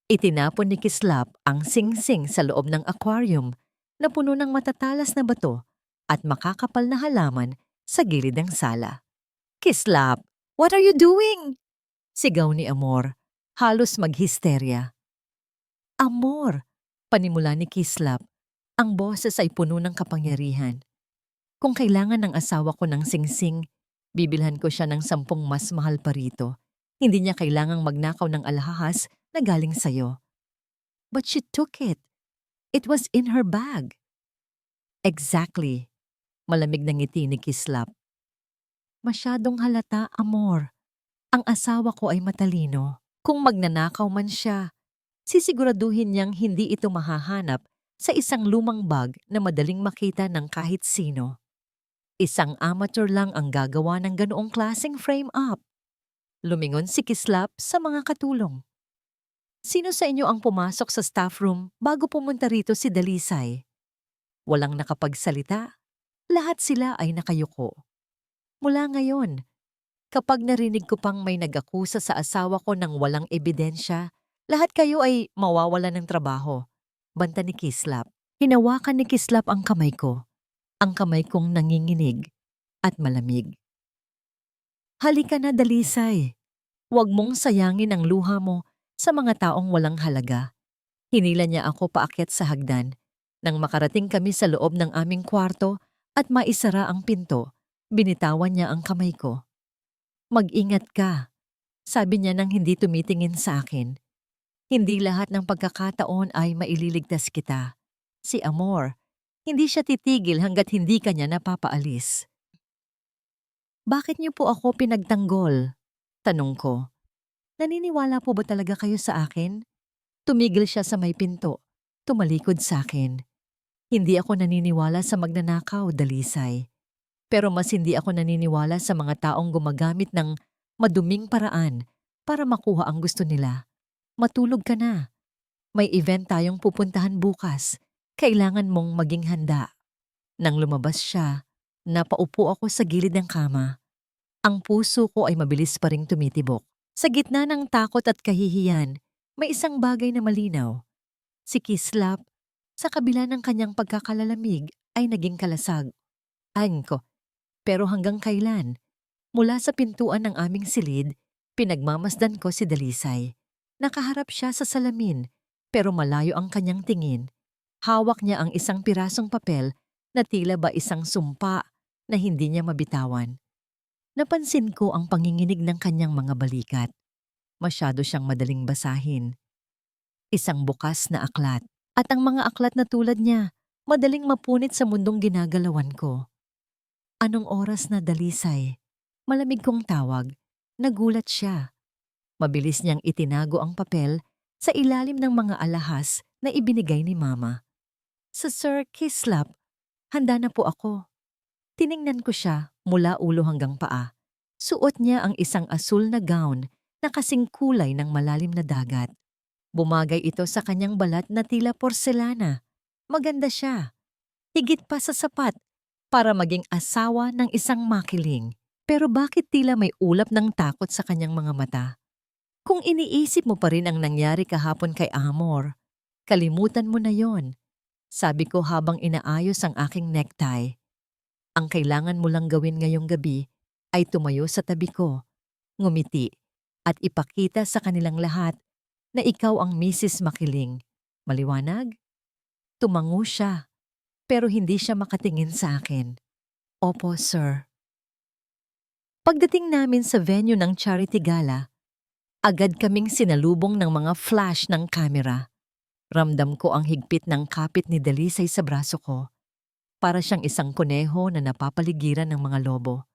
Itinapon ni Kislap ang singsing sa loob ng aquarium na puno ng matatalas na bato at makakapal na halaman sa gilid ng sala. Kislap, what are you doing? Sigaw ni Amor, halos maghisterya. Amor, panimula ni Kislap, ang boses ay puno ng kapangyarihan. Kung kailangan ng asawa ko ng singsing, bibilhan ko siya ng 10 mas mahal pa rito. Hindi niya kailangang magnakaw ng alahas na galing sa'yo. But she took it. It was in her bag. Exactly. Malamig na ngiti ni Kislap. Masyadong halata, Amor. Ang asawa ko ay matalino. Kung magnanakaw man siya, sisiguraduhin niyang hindi ito mahahanap sa isang lumang bag na madaling makita ng kahit sino. Isang amateur lang ang gagawa ng ganoong klaseng frame-up. Lumingon si Kislap sa mga katulong. Sino sa inyo ang pumasok sa staff room bago pumunta rito si Dalisay? Walang nakapagsalita. Lahat sila ay nakayuko. Mula ngayon, kapag narinig ko pang may nag-akusa sa asawa ko ng walang ebidensya, lahat kayo ay mawawalan ng trabaho. Banta ni Kislap. Hinawakan ni Kislap ang kamay ko. Ang kamay kong nanginginig at malamig. Halika na, Dalisay. Huwag mong sayangin ang luha mo sa mga taong walang halaga. Hinila niya ako paakyat sa hagdan. Nang makarating kami sa loob ng aming kwarto at maisara ang pinto, binitawan niya ang kamay ko. Mag-ingat ka, sabi niya nang hindi tumitingin sa akin. Hindi lahat ng pagkakataon ay maililigtas kita. Si Amor, hindi siya titigil hanggat hindi kanya napapaalis. Bakit niyo po ako pinagtanggol? Tanong ko. Naniniwala po ba talaga kayo sa akin? Tumigil siya sa may pinto. Tumalikod sa akin. Hindi ako naniniwala sa magnanakaw, Dalisay. Pero mas hindi ako naniniwala sa mga taong gumagamit ng maduming paraan para makuha ang gusto nila. Matulog ka na. May event tayong pupuntahan bukas. Kailangan mong maging handa. Nang lumabas siya, napaupo ako sa gilid ng kama. Ang puso ko ay mabilis pa ring tumitibok. Sa gitna ng takot at kahihiyan, may isang bagay na malinaw. Si Kislap, sa kabila ng kanyang pagkakalalamig, ay naging kalasag. Ayon ko, pero hanggang kailan? Mula sa pintuan ng aming silid, pinagmamasdan ko si Dalisay. Nakaharap siya sa salamin, pero malayo ang kanyang tingin. Hawak niya ang isang pirasong papel na tila ba isang sumpa na hindi niya mabitawan. Napansin ko ang panginginig ng kanyang mga balikat. Masyado siyang madaling basahin. Isang bukas na aklat. At ang mga aklat na tulad niya, madaling mapunit sa mundong ginagalawan ko. Anong oras na, Dalisay? Malamig kong tawag. Nagulat siya. Mabilis niyang itinago ang papel sa ilalim ng mga alahas na ibinigay ni Mama. Sa Sir Kislap, handa na po ako. Tiningnan ko siya mula ulo hanggang paa. Suot niya ang isang asul na gown na kasing kulay ng malalim na dagat. Bumagay ito sa kanyang balat na tila porselana. Maganda siya. Higit pa sa sapat para maging asawa ng isang makiling. Pero bakit tila may ulap ng takot sa kanyang mga mata? Kung iniisip mo pa rin ang nangyari kahapon kay Amor, kalimutan mo na yon. Sabi ko habang inaayos ang aking necktie. Ang kailangan mo lang gawin ngayong gabi ay tumayo sa tabi ko, ngumiti, at ipakita sa kanilang lahat na ikaw ang Mrs. Makiling. Maliwanag? Tumango siya, pero hindi siya makatingin sa akin. Opo, sir. Pagdating namin sa venue ng charity gala, agad kaming sinalubong ng mga flash ng kamera. Ramdam ko ang higpit ng kapit ni Dalisay sa braso ko. Para siyang isang kuneho na napapaligiran ng mga lobo.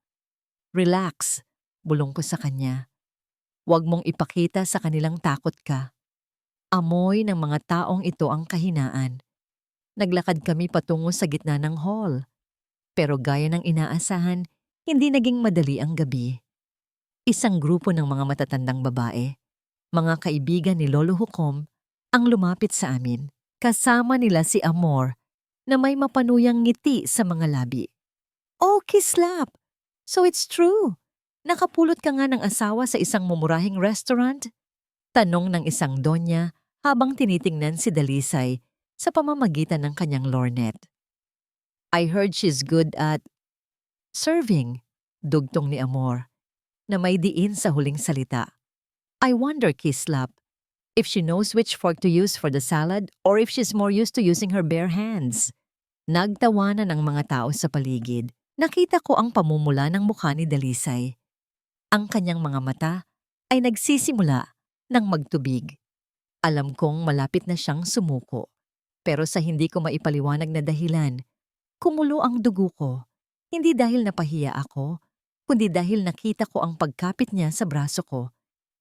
Relax, bulong ko sa kanya. Huwag mong ipakita sa kanilang takot ka. Amoy ng mga taong ito ang kahinaan. Naglakad kami patungo sa gitna ng hall. Pero gaya ng inaasahan, hindi naging madali ang gabi. Isang grupo ng mga matatandang babae, mga kaibigan ni Lolo Hukom, ang lumapit sa amin. Kasama nila si Amor na may mapanuyang ngiti sa mga labi. Oh, Kislap! So it's true. Nakapulot ka nga ng asawa sa isang mumurahing restaurant? Tanong ng isang donya habang tinitingnan si Dalisay sa pamamagitan ng kanyang lornet. I heard she's good at serving, dugtong ni Amor, na may diin sa huling salita. I wonder, Kislap, if she knows which fork to use for the salad or if she's more used to using her bare hands. Nagtawanan ang mga tao sa paligid. Nakita ko ang pamumula ng mukha ni Dalisay. Ang kanyang mga mata ay nagsisimula ng magtubig. Alam kong malapit na siyang sumuko. Pero sa hindi ko maipaliwanag na dahilan, kumulo ang dugo ko. Hindi dahil napahiya ako, kundi dahil nakita ko ang pagkapit niya sa braso ko.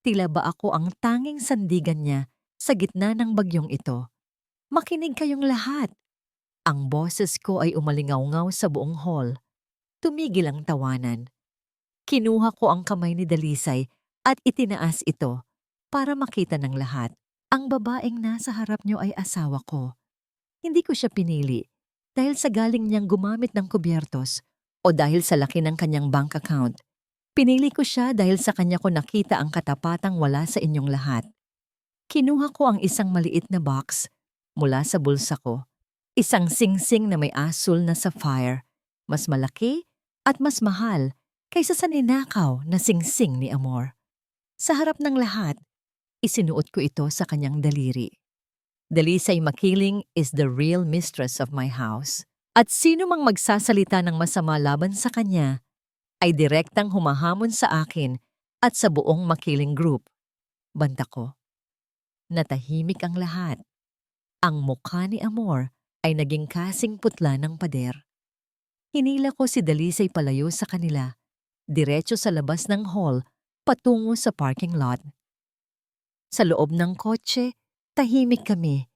Tila ba ako ang tanging sandigan niya sa gitna ng bagyong ito. Makinig kayong lahat. Ang boses ko ay umalingaw-ngaw sa buong hall. Tumigil ang tawanan. Kinuha ko ang kamay ni Dalisay at itinaas ito para makita ng lahat. Ang babaeng nasa harap niyo ay asawa ko. Hindi ko siya pinili dahil sa galing niyang gumamit ng kubyertos o dahil sa laki ng kanyang bank account. Pinili ko siya dahil sa kanya ko nakita ang katapatang wala sa inyong lahat. Kinuha ko ang isang maliit na box mula sa bulsa ko. Isang singsing na may asul na sapphire, mas malaki at mas mahal kaysa sa ninakaw na singsing ni Amor. Sa harap ng lahat, isinuot ko ito sa kanyang daliri. Dalisay Makiling is the real mistress of my house. At sino mang magsasalita ng masama laban sa kanya, ay direktang humahamon sa akin at sa buong Makiling Group. Banta ko. Natahimik ang lahat. Ang mukha ni Amor ay naging kasing putla ng pader. Hinila ko si Dalisay palayo sa kanila, diretso sa labas ng hall, patungo sa parking lot. Sa loob ng kotse, tahimik kami.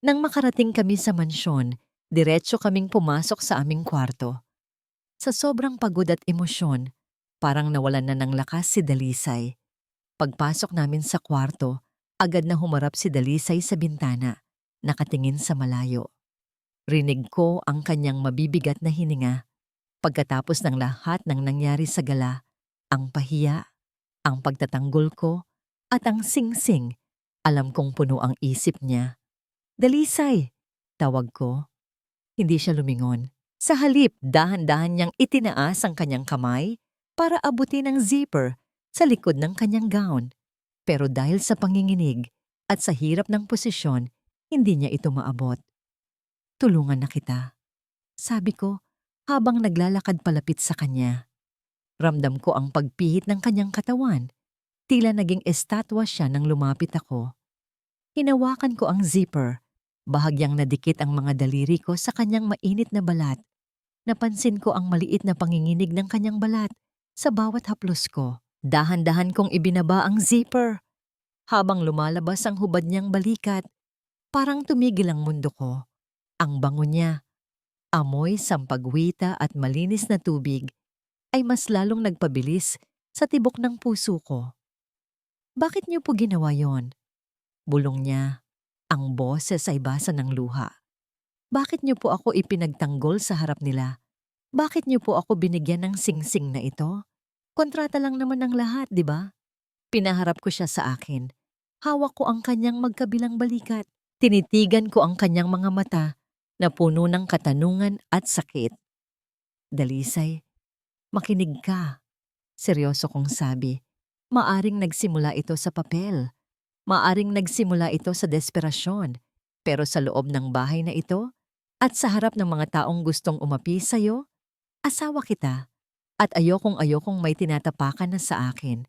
Nang makarating kami sa mansyon, diretso kaming pumasok sa aming kwarto. Sa sobrang pagod at emosyon, parang nawalan na ng lakas si Dalisay. Pagpasok namin sa kwarto, agad na humarap si Dalisay sa bintana, nakatingin sa malayo. Rinig ko ang kanyang mabibigat na hininga. Pagkatapos ng lahat ng nangyari sa gala, ang pahiya, ang pagtatanggol ko, at ang singsing, alam kong puno ang isip niya. Dalisay, tawag ko. Hindi siya lumingon. Sa halip, dahan-dahan niyang itinaas ang kanyang kamay para abutin ang zipper sa likod ng kanyang gown. Pero dahil sa panginginig at sa hirap ng posisyon, hindi niya ito maabot. Tulungan na kita, sabi ko habang naglalakad palapit sa kanya. Ramdam ko ang pagpihit ng kanyang katawan. Tila naging estatwa siya nang lumapit ako. Hinawakan ko ang zipper. Bahagyang nadikit ang mga daliri ko sa kanyang mainit na balat. Napansin ko ang maliit na panginginig ng kanyang balat sa bawat haplos ko. Dahan-dahan kong ibinaba ang zipper. Habang lumalabas ang hubad niyang balikat, parang tumigil ang mundo ko. Ang bango niya, amoy sampagwita at malinis na tubig, ay mas lalong nagpabilis sa tibok ng puso ko. Bakit niyo po ginawa yon? Bulong niya. Ang boses ay basa ng luha. Bakit niyo po ako ipinagtanggol sa harap nila? Bakit niyo po ako binigyan ng singsing na ito? Kontrata lang naman ng lahat, di ba? Pinaharap ko siya sa akin. Hawak ko ang kanyang magkabilang balikat. Tinitigan ko ang kanyang mga mata na puno ng katanungan at sakit. Dalisay, makinig ka. Seryoso kong sabi. Maaring nagsimula ito sa papel. Maaring nagsimula ito sa desperasyon. Pero sa loob ng bahay na ito at sa harap ng mga taong gustong umapi sa'yo, asawa kita at ayokong may tinatapakan na sa akin.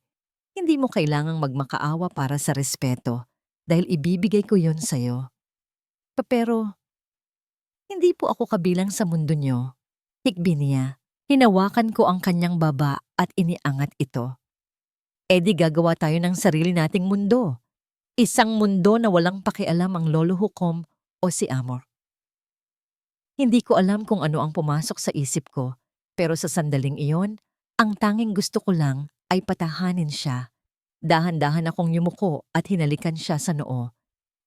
Hindi mo kailangang magmakaawa para sa respeto dahil ibibigay ko yon sa'yo. Pero, hindi po ako kabilang sa mundo nyo. Hikbi niya. Hinawakan ko ang kanyang baba at iniangat ito. E di gagawa tayo ng sarili nating mundo. Isang mundo na walang pakialam ang Lolo Hukom o si Amor. Hindi ko alam kung ano ang pumasok sa isip ko, pero sa sandaling iyon, ang tanging gusto ko lang ay patahanin siya. Dahan-dahan akong yumuko at hinalikan siya sa noo.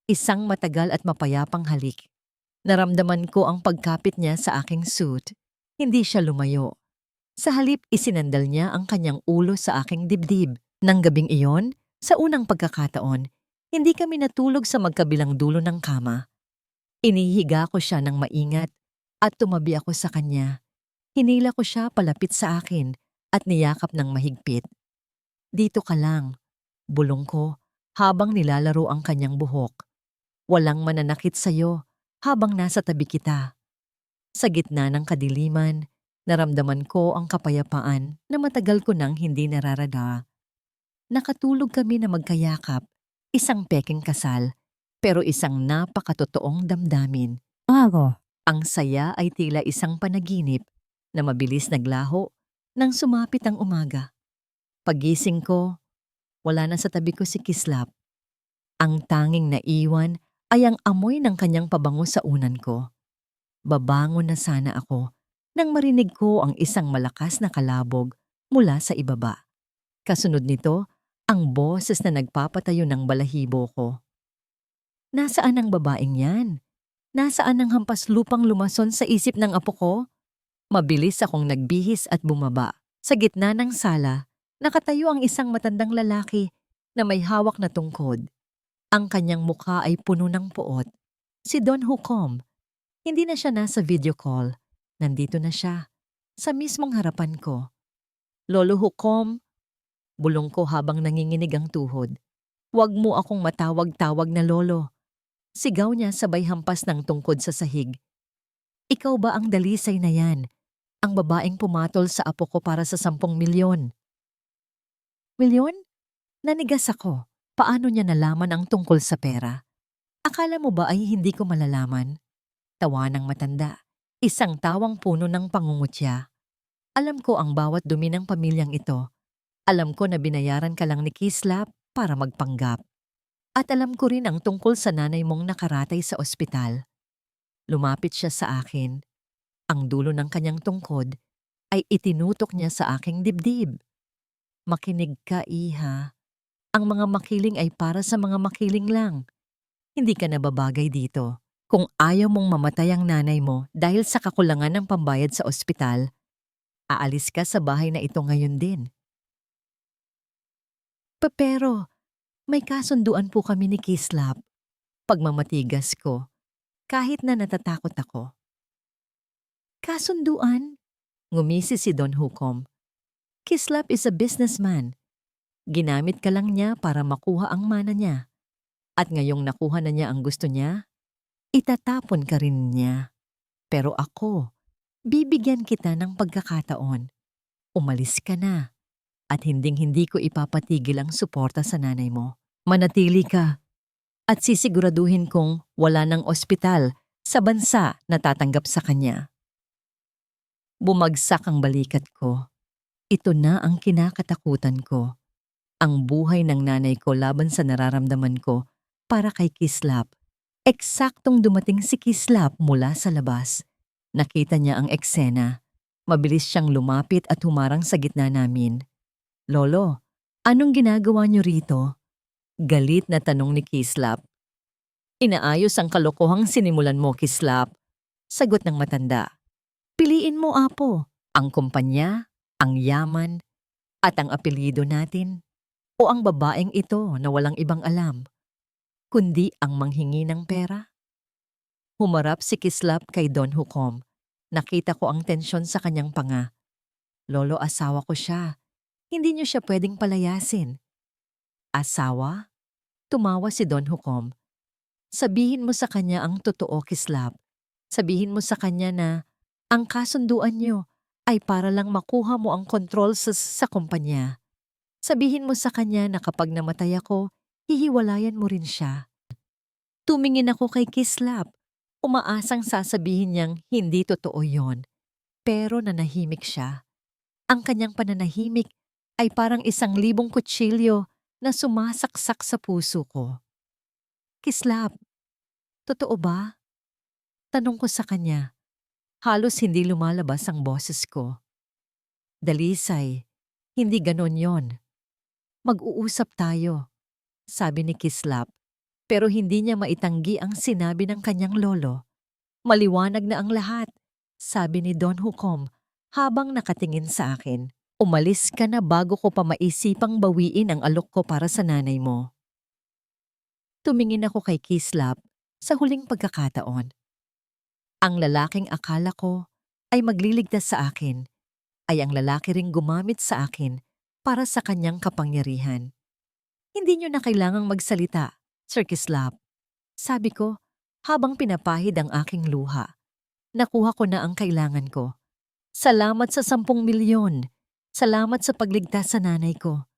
Isang matagal at mapayapang halik. Naramdaman ko ang pagkapit niya sa aking suit. Hindi siya lumayo. Sa halip, isinandal niya ang kanyang ulo sa aking dibdib. Nang gabing iyon, sa unang pagkakataon, hindi kami natulog sa magkabilang dulo ng kama. Inihiga ko siya ng maingat at tumabi ako sa kanya. Hinila ko siya palapit sa akin at niyakap ng mahigpit. Dito ka lang, bulong ko habang nilalaro ang kanyang buhok. Walang mananakit sa'yo habang nasa tabi kita. Sa gitna ng kadiliman, naramdaman ko ang kapayapaan na matagal ko nang hindi nararada. Nakatulog kami na magkayakap, isang peking kasal, pero isang napakatotoong damdamin. Ang saya ay tila isang panaginip na mabilis naglaho nang sumapit ang umaga. Pagising ko, wala na sa tabi ko si Kislap. Ang tanging naiwan ay ang amoy ng kanyang pabango sa unan ko. Babangon na sana ako nang marinig ko ang isang malakas na kalabog mula sa ibaba. Kasunod nito, ang boses na nagpapatayo ng balahibo ko. Nasaan ang babaeng yan? Nasaan ang hampas lupang lumason sa isip ng apo ko? Mabilis akong nagbihis at bumaba. Sa gitna ng sala, nakatayo ang isang matandang lalaki na may hawak na tungkod. Ang kanyang mukha ay puno ng puot. Si Don Hukom. Hindi na siya nasa video call. Nandito na siya, sa mismong harapan ko. Lolo Hukom, bulong ko habang nanginginig ang tuhod. Huwag mo akong matawag-tawag na lolo. Sigaw niya sabay hampas ng tungkod sa sahig. Ikaw ba ang dalisay na yan? Ang babaeng pumatol sa apo ko para sa 10 milyon. Milyon? Nanigas ako. Paano niya nalaman ang tungkol sa pera? Akala mo ba ay hindi ko malalaman? Tawa ng matanda. Isang tawang puno ng pangungutya. Alam ko ang bawat dumi ng pamilyang ito. Alam ko na binayaran ka lang ni Kislap para magpanggap. At alam ko rin ang tungkol sa nanay mong nakaratay sa ospital. Lumapit siya sa akin. Ang dulo ng kanyang tungkod ay itinutok niya sa aking dibdib. Makinig ka, iha. Ang mga makiling ay para sa mga makiling lang. Hindi ka nababagay dito. Kung ayaw mong mamatay ang nanay mo dahil sa kakulangan ng pambayad sa ospital, aalis ka sa bahay na ito ngayon din. Pero, may kasunduan po kami ni Kislap. Pagmamatigas ko, kahit na natatakot ako. Kasunduan? Ngumisi si Don Hukom. Kislap is a businessman. Ginamit ka lang niya para makuha ang mana niya. At ngayong nakuha na niya ang gusto niya, itatapon ka rin niya. Pero ako, bibigyan kita ng pagkakataon. Umalis ka na. At hinding-hindi ko ipapatigil ang suporta sa nanay mo. Manatili ka. At sisiguraduhin kong wala ng ospital sa bansa na tatanggap sa kanya. Bumagsak ang balikat ko. Ito na ang kinakatakutan ko. Ang buhay ng nanay ko laban sa nararamdaman ko para kay Kislap. Eksaktong dumating si Kislap mula sa labas. Nakita niya ang eksena. Mabilis siyang lumapit at humarang sa gitna namin. Lolo, anong ginagawa niyo rito? Galit na tanong ni Kislap. Inaayos ang kalokohang sinimulan mo, Kislap. Sagot ng matanda. Piliin mo, Apo, ang kumpanya, ang yaman, at ang apelyido natin, o ang babaeng ito na walang ibang alam, kundi ang manghingi ng pera. Humarap si Kislap kay Don Hukom. Nakita ko ang tensyon sa kanyang panga. Lolo, asawa ko siya. Hindi niyo siya pwedeng palayasin. Asawa? Tumawa si Don Hukom. Sabihin mo sa kanya ang totoo, Kislap. Sabihin mo sa kanya na ang kasunduan niyo ay para lang makuha mo ang kontrol sa kumpanya. Sabihin mo sa kanya na kapag namatay ako, hihiwalayan mo rin siya. Tumingin ako kay Kislap. Umaasang sasabihin niyang hindi totoo yon. Pero nanahimik siya. Ang kanyang pananahimik ay parang 1,000 kutsilyo na sumasaksak sa puso ko. Kislap, totoo ba? Tanong ko sa kanya. Halos hindi lumalabas ang boses ko. Dalisay, hindi ganon yon. Mag-uusap tayo, sabi ni Kislap. Pero hindi niya maitanggi ang sinabi ng kanyang lolo. Maliwanag na ang lahat, sabi ni Don Hukom habang nakatingin sa akin. Umalis ka na bago ko pa maisipang bawiin ang alok ko para sa nanay mo. Tumingin ako kay Kislap sa huling pagkakataon. Ang lalaking akala ko ay magliligtas sa akin ay ang lalaki ring gumamit sa akin para sa kanyang kapangyarihan. Hindi niyo na kailangang magsalita, Sir Kislap. Sabi ko, habang pinapahid ang aking luha. Nakuha ko na ang kailangan ko. Salamat sa 10 milyon. Salamat sa pagligtas sa nanay ko.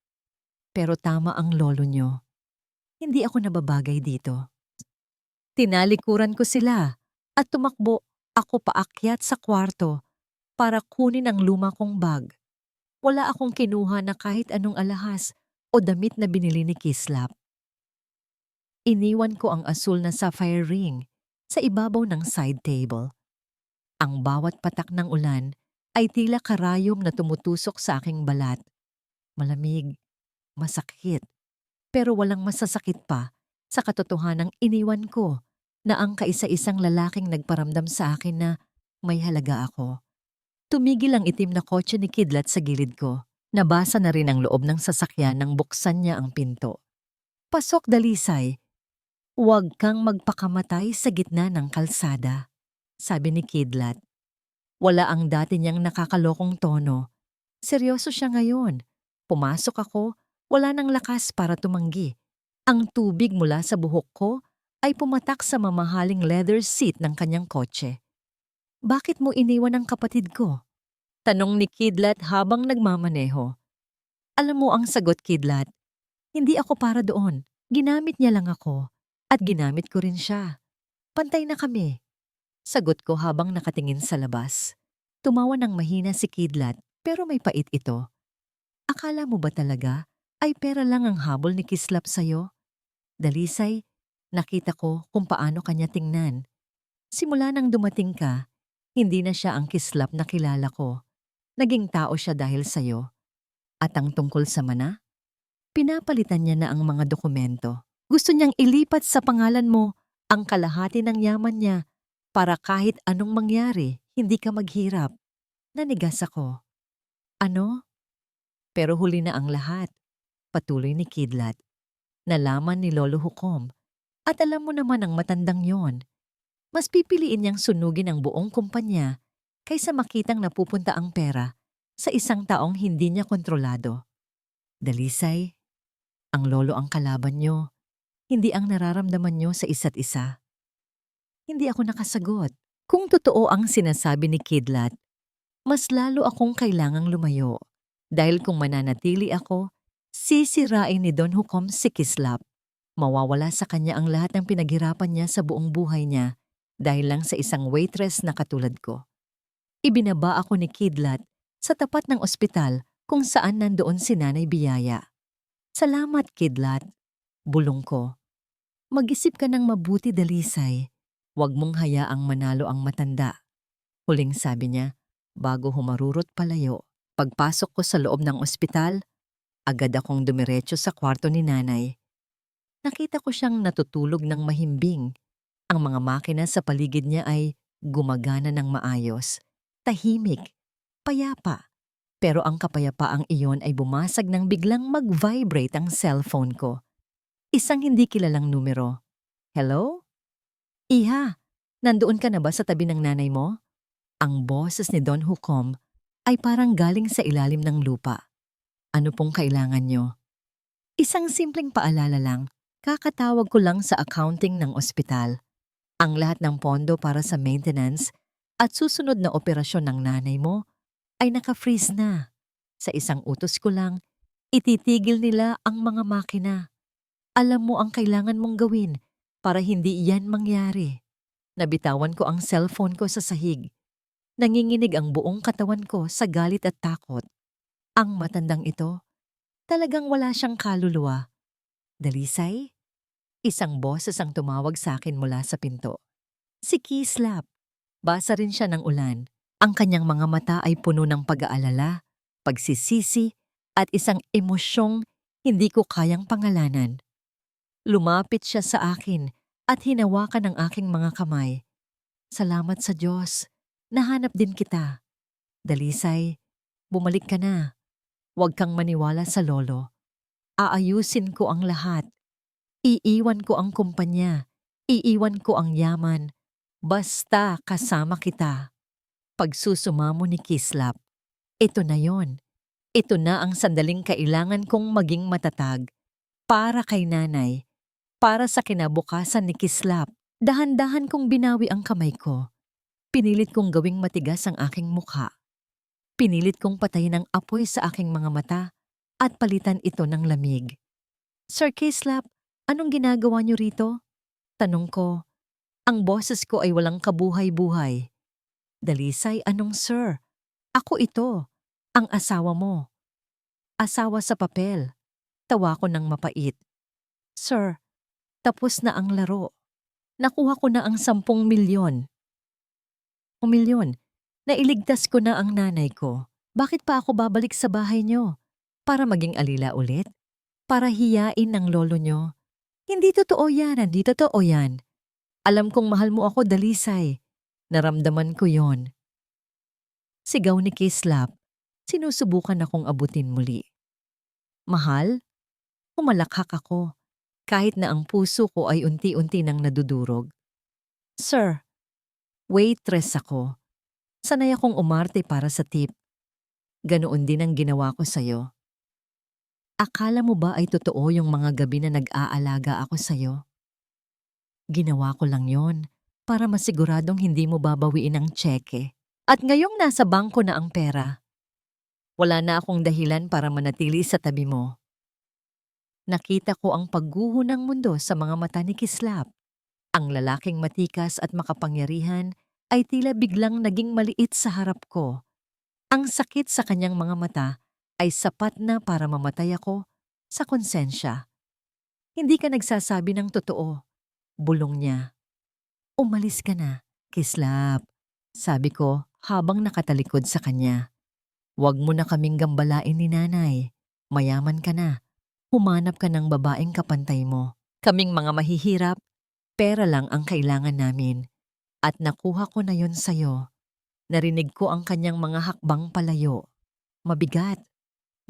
Pero tama ang lolo niyo. Hindi ako nababagay dito. Tinalikuran ko sila at tumakbo ako paakyat sa kwarto para kunin ang luma kong bag. Wala akong kinuha na kahit anong alahas o damit na binili ni Kislap. Iniwan ko ang asul na sapphire ring sa ibabaw ng side table. Ang bawat patak ng ulan ay tila karayom na tumutusok sa aking balat. Malamig, masakit, pero walang masasakit pa sa katotohanang iniwan ko na ang kaisa-isang lalaking nagparamdam sa akin na may halaga ako. Tumigil ang itim na kotse ni Kidlat sa gilid ko. Nabasa na rin ang loob ng sasakyan nang buksan niya ang pinto. Pasok, Dalisay. Huwag kang magpakamatay sa gitna ng kalsada, sabi ni Kidlat. Wala ang dati niyang nakakalokong tono. Seryoso siya ngayon. Pumasok ako, wala nang lakas para tumanggi. Ang tubig mula sa buhok ko ay pumatak sa mamahaling leather seat ng kanyang kotse. Bakit mo iniwan ang kapatid ko? Tanong ni Kidlat habang nagmamaneho. Alam mo ang sagot, Kidlat. Hindi ako para doon. Ginamit niya lang ako. At ginamit ko rin siya. Pantay na kami. Sagot ko habang nakatingin sa labas. Tumawa ng mahina si Kidlat pero may pait ito. Akala mo ba talaga ay pera lang ang habol ni Kislap sa'yo? Dalisay, nakita ko kung paano kanya tingnan. Simula nang dumating ka, hindi na siya ang Kislap na kilala ko. Naging tao siya dahil sa'yo. At ang tungkol sa mana? Pinapalitan niya na ang mga dokumento. Gusto niyang ilipat sa pangalan mo ang kalahati ng yaman niya para kahit anong mangyari, hindi ka maghirap. Nanigas ako. Ano? Pero huli na ang lahat. Patuloy ni Kidlat. Nalaman ni Lolo Hukom. At alam mo naman ang matandang yon. Mas pipiliin niyang sunugin ang buong kumpanya kaysa makitang napupunta ang pera sa isang taong hindi niya kontrolado. Dalisay, ang lolo ang kalaban niyo. Hindi ang nararamdaman niyo sa isa't isa. Hindi ako nakasagot. Kung totoo ang sinasabi ni Kidlat, mas lalo akong kailangang lumayo. Dahil kung mananatili ako, sisirain ni Don Hukom si Kislap. Mawawala sa kanya ang lahat ng pinaghirapan niya sa buong buhay niya dahil lang sa isang waitress na katulad ko. Ibinaba ako ni Kidlat sa tapat ng ospital kung saan nandoon si Nanay Biyaya. Salamat, Kidlat. Bulong ko. Mag-isip ka ng mabuti, Dalisay. Huwag mong hayaang manalo ang matanda. Huling sabi niya, bago humarurot palayo. Pagpasok ko sa loob ng ospital, Agad akong dumiretso sa kwarto ni nanay. Nakita ko siyang natutulog ng mahimbing. Ang mga makina sa paligid niya ay gumagana ng maayos. Tahimik, payapa. Pero ang kapayapaang iyon ay bumasag nang biglang mag-vibrate ang cellphone ko. Isang hindi kilalang numero. Hello? Iha, nandoon ka na ba sa tabi ng nanay mo? Ang boses ni Don Hukom ay parang galing sa ilalim ng lupa. Ano pong kailangan nyo? Isang simpleng paalala lang. Kakatawag ko lang sa accounting ng ospital. Ang lahat ng pondo para sa maintenance at susunod na operasyon ng nanay mo ay naka-freeze na. Sa isang utos ko lang, ititigil nila ang mga makina. Alam mo ang kailangan mong gawin para hindi iyan mangyari. Nabitawan ko ang cellphone ko sa sahig. Nanginginig ang buong katawan ko sa galit at takot. Ang matandang ito, talagang wala siyang kaluluwa. Dalisay? Isang boses ang tumawag sa akin mula sa pinto. Si Kislap. Basa rin siya ng ulan. Ang kanyang mga mata ay puno ng pag-aalala, pagsisisi, at isang emosyong hindi ko kayang pangalanan. Lumapit siya sa akin at hinawakan ang aking mga kamay. Salamat sa Diyos. Nahanap din kita. Dalisay, bumalik ka na. Huwag kang maniwala sa lolo. Aayusin ko ang lahat. Iiwan ko ang kumpanya. Iiwan ko ang yaman. Basta kasama kita. Pagsusumamo ni Kislap. Ito na yon. Ito na ang sandaling kailangan kong maging matatag. Para kay nanay. Para sa kinabukasan ni Kislap. Dahan-dahan kong binawi ang kamay ko. Pinilit kong gawing matigas ang aking mukha. Pinilit kong patayin ang apoy sa aking mga mata at palitan ito ng lamig. Sir Kislap, anong ginagawa niyo rito? Tanong ko. Ang boses ko ay walang kabuhay-buhay. Dalisay, anong sir? Ako ito, ang asawa mo. Asawa sa papel. Tawa ko ng mapait. Sir, tapos na ang laro. Nakuha ko na ang 10 milyon. Milyon. Nailigtas ko na ang nanay ko. Bakit pa ako babalik sa bahay niyo? Para maging alila ulit? Para hiyain ng lolo niyo? Hindi totoo yan, hindi totoo yan. Alam kong mahal mo ako, Dalisay. Naramdaman ko yon. Sigaw ni Kislap. Sinusubukan akong abutin muli. Mahal? Humalakhak ako. Kahit na ang puso ko ay unti-unti nang nadudurog. Sir, waitress ako. Sanay akong umarte para sa tip. Ganoon din ang ginawa ko sa'yo. Akala mo ba ay totoo yung mga gabi na nag-aalaga ako sa'yo? Ginawa ko lang yon para masiguradong hindi mo babawiin ang tseke. At ngayong nasa bangko na ang pera, wala na akong dahilan para manatili sa tabi mo. Nakita ko ang pagguho ng mundo sa mga mata ni Kislap. Ang lalaking matikas at makapangyarihan ay tila biglang naging maliit sa harap ko. Ang sakit sa kanyang mga mata ay sapat na para mamatay ako sa konsensya. Hindi ka nagsasabi ng totoo. Bulong niya. Umalis ka na, Kislap. Sabi ko habang nakatalikod sa kanya. Huwag mo na kaming gambalain ni nanay. Mayaman ka na. Humanap ka ng babaeng kapantay mo. Kaming mga mahihirap, pera lang ang kailangan namin. At nakuha ko na yon sa'yo. Narinig ko ang kanyang mga hakbang palayo. Mabigat,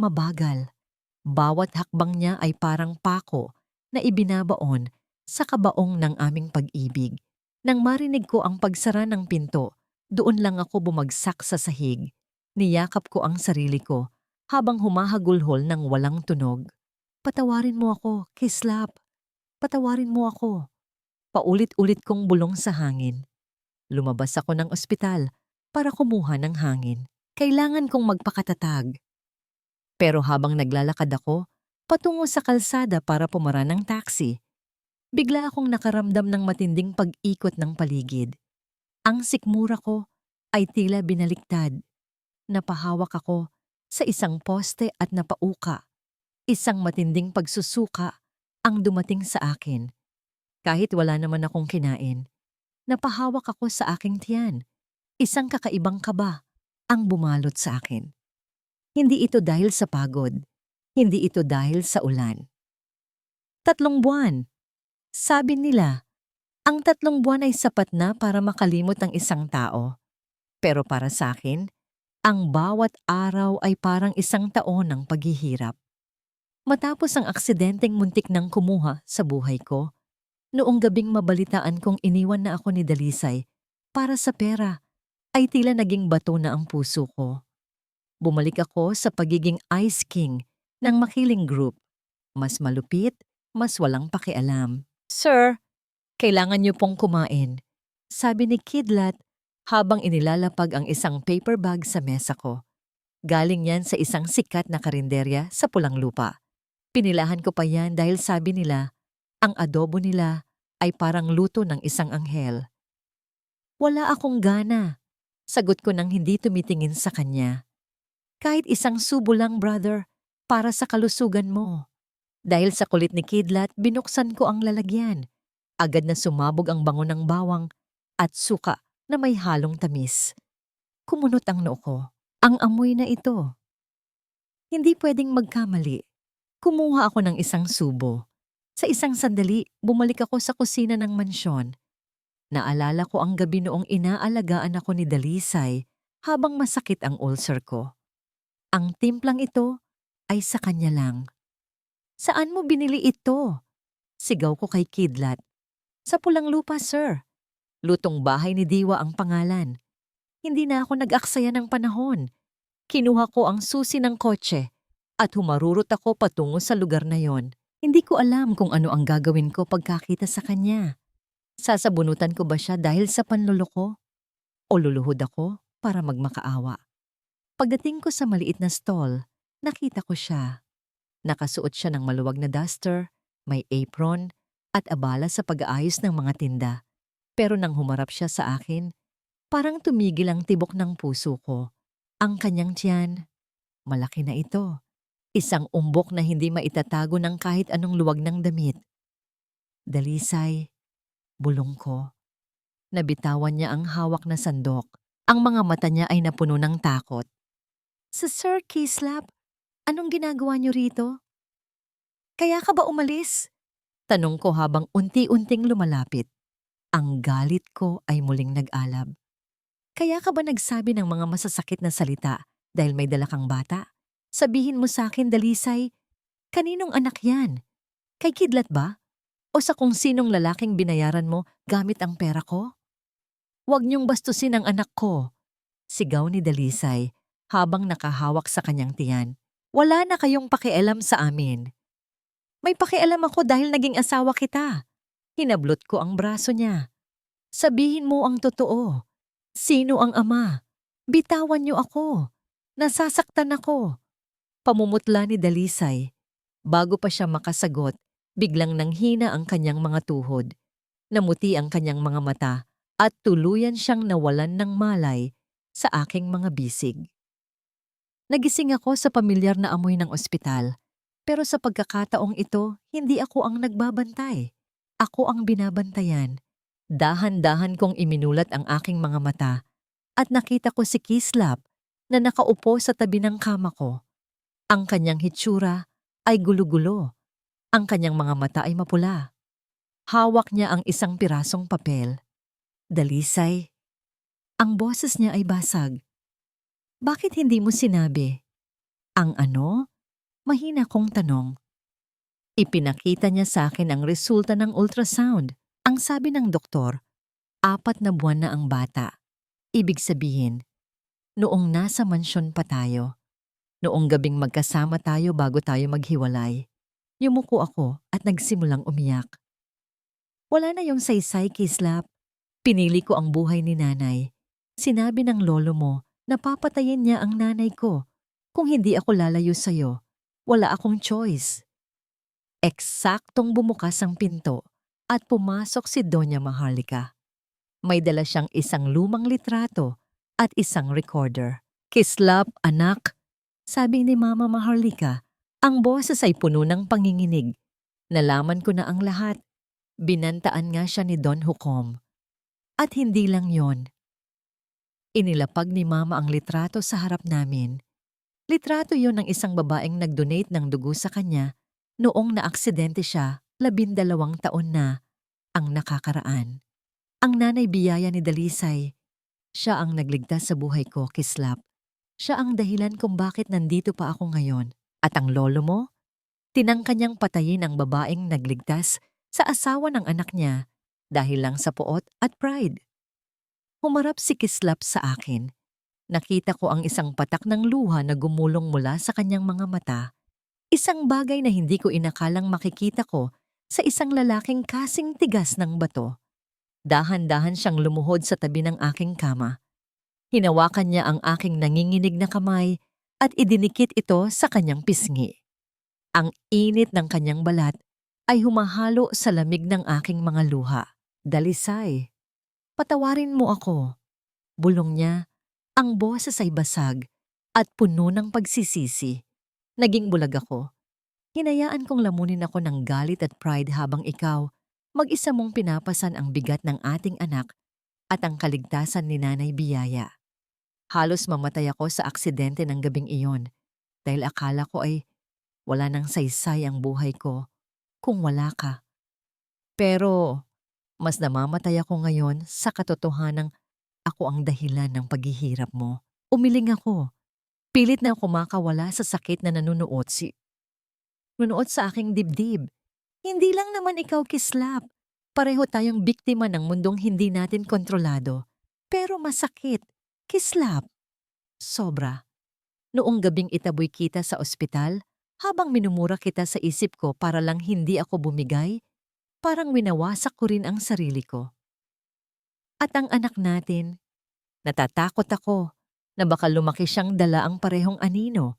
mabagal. Bawat hakbang niya ay parang pako na ibinabaon sa kabaong ng aming pag-ibig. Nang marinig ko ang pagsara ng pinto, doon lang ako bumagsak sa sahig. Niyakap ko ang sarili ko habang humahagulhol ng walang tunog. Patawarin mo ako, Kislap. Patawarin mo ako. Paulit-ulit kong bulong sa hangin. Lumabas ako ng ospital para kumuha ng hangin. Kailangan kong magpakatatag. Pero habang naglalakad ako, patungo sa kalsada para pumara ng taxi, bigla akong nakaramdam ng matinding pag-ikot ng paligid. Ang sikmura ko ay tila binaliktad. Napahawak ako sa isang poste at napauka. Isang matinding pagsusuka ang dumating sa akin. Kahit wala naman akong kinain, napahawak ako sa aking tiyan. Isang kakaibang kaba ang bumalot sa akin. Hindi ito dahil sa pagod. Hindi ito dahil sa ulan. 3 buwan. Sabi nila, ang 3 buwan ay sapat na para makalimot ang isang tao. Pero para sa akin, ang bawat araw ay parang isang taon ng paghihirap. Matapos ang aksidenteng muntik nang kumuha sa buhay ko, noong gabing mabalitaan kong iniwan na ako ni Dalisay para sa pera, ay tila naging bato na ang puso ko. Bumalik ako sa pagiging Ice King ng makiling group. Mas malupit, mas walang pakialam. "Sir, kailangan niyo pong kumain," sabi ni Kidlat habang inilalapag ang isang paper bag sa mesa ko. Galing yan sa isang sikat na karinderya sa Pulang Lupa. Pinilahan ko pa yan dahil sabi nila, ang adobo nila ay parang luto ng isang anghel. Wala akong gana. Sagot ko nang hindi tumitingin sa kanya. Kahit isang subo lang, brother, para sa kalusugan mo. Dahil sa kulit ni Kidlat, binuksan ko ang lalagyan. Agad na sumabog ang bango ng bawang at suka na may halong tamis. Kumunot ang noo ko. Ang amoy na ito. Hindi pwedeng magkamali. Kumuha ako ng isang subo. Sa isang sandali, bumalik ako sa kusina ng mansyon. Naalala ko ang gabi noong inaalagaan ako ni Dalisay habang masakit ang ulcer ko. Ang timplang ito ay sa kanya lang. "Saan mo binili ito?" Sigaw ko kay Kidlat. "Sa Pulang Lupa, sir. Lutong bahay ni Diwa ang pangalan." Hindi na ako nag-aksaya ng panahon. Kinuha ko ang susi ng kotse at humarurot ako patungo sa lugar na yon. Hindi ko alam kung ano ang gagawin ko pagkakita sa kanya. Sasabunutan ko ba siya dahil sa panloloko? O luluhod ako para magmakaawa? Pagdating ko sa maliit na stall, nakita ko siya. Nakasuot siya ng maluwag na duster, may apron, at abala sa pag-aayos ng mga tinda. Pero nang humarap siya sa akin, parang tumigil ang tibok ng puso ko. Ang kanyang tiyan, malaki na ito. Isang umbok na hindi maitatago ng kahit anong luwag ng damit. "Dalisay," bulong ko. Nabitawan niya ang hawak na sandok. Ang mga mata niya ay napuno ng takot. "Sa Sir Kislap, anong ginagawa niyo rito? Kaya ka ba umalis?" Tanong ko habang unti-unting lumalapit. Ang galit ko ay muling nag-alab. "Kaya ka ba nagsabi ng mga masasakit na salita dahil may dala kang bata? Sabihin mo sa akin, Dalisay, kaninong anak yan? Kay Kidlat ba? O sa kung sinong lalaking binayaran mo gamit ang pera ko? Huwag niyong bastusin ang anak ko," sigaw ni Dalisay habang nakahawak sa kanyang tiyan. "Wala na kayong pakialam sa amin." "May pakialam ako dahil naging asawa kita." Hinablot ko ang braso niya. "Sabihin mo ang totoo. Sino ang ama? Bitawan niyo ako. Nasasaktan ako." Pamumutla ni Dalisay. Bago pa siya makasagot, biglang nanghina ang kanyang mga tuhod. Namuti ang kanyang mga mata at tuluyan siyang nawalan ng malay sa aking mga bisig. Nagising ako sa pamilyar na amoy ng ospital. Pero sa pagkakataong ito, hindi ako ang nagbabantay. Ako ang binabantayan. Dahan-dahan kong iminulat ang aking mga mata at nakita ko si Kislap na nakaupo sa tabi ng kama ko. Ang kanyang hitsura ay gulo-gulo. Ang kanyang mga mata ay mapula. Hawak niya ang isang pirasong papel. "Dalisay." Ang boses niya ay basag. "Bakit hindi mo sinabi?" "Ang ano?" Mahina kong tanong. Ipinakita niya sa akin ang resulta ng ultrasound. Ang sabi ng doktor, 4 na buwan na ang bata. Ibig sabihin, noong nasa mansyon pa tayo, noong gabing magkasama tayo bago tayo maghiwalay, yumuko ako at nagsimulang umiyak. "Wala na yung saysay, Kislap. Pinili ko ang buhay ni nanay. Sinabi ng lolo mo na papatayin niya ang nanay ko. Kung hindi ako lalayo sa'yo, wala akong choice." Eksaktong bumukas ang pinto at pumasok si Doña Maharlika. May dala siyang isang lumang litrato at isang recorder. "Kislap, anak," sabi ni Mama Maharlika. Ang boses ay puno ng panginginig. Nalaman ko na ang lahat. Binantaan nga siya ni Don Hukom. At hindi lang yon. Inilapag ni Mama ang litrato sa harap namin. Litrato yon ng isang babaeng nag-donate ng dugo sa kanya noong naaksidente siya, 12 taon na ang nakakaraan. Ang nanay biyaya ni Dalisay, siya ang nagligtas sa buhay ko, Kislap. Siya ang dahilan kung bakit nandito pa ako ngayon. At ang lolo mo, tinangka niyang patayin ang babaeng nagligtas sa asawa ng anak niya dahil lang sa puot at pride. Humarap si Kislap sa akin. Nakita ko ang isang patak ng luha na gumulong mula sa kanyang mga mata. Isang bagay na hindi ko inakalang makikita ko sa isang lalaking kasing tigas ng bato. Dahan-dahan siyang lumuhod sa tabi ng aking kama. Hinawakan niya ang aking nanginginig na kamay at idinikit ito sa kanyang pisngi. Ang init ng kanyang balat ay humahalo sa lamig ng aking mga luha. Dalisay, patawarin mo ako. Bulong niya, ang boses ay basag at puno ng pagsisisi. Naging bulag ako. Hinayaan kong lamunin ako ng galit at pride habang ikaw, mag-isa mong pinapasan ang bigat ng ating anak at ang kaligtasan ni Nanay Biyaya. Halos mamatay ako sa aksidente ng gabing iyon dahil akala ko ay wala nang saysay ang buhay ko kung wala ka. Pero mas namamatay ako ngayon sa katotohanang ako ang dahilan ng paghihirap mo. Umiling ako. Pilit na kumakawala sa sakit na nanunuot sa aking dibdib. Hindi lang naman ikaw, Kislap. Pareho tayong biktima ng mundong hindi natin kontrolado. Pero masakit, Kislap. Sobra. Noong gabing itaboy kita sa ospital, habang minumura kita sa isip ko para lang hindi ako bumigay, parang winawasak ko rin ang sarili ko. At ang anak natin, natatakot ako na baka lumaki siyang dala ang parehong anino.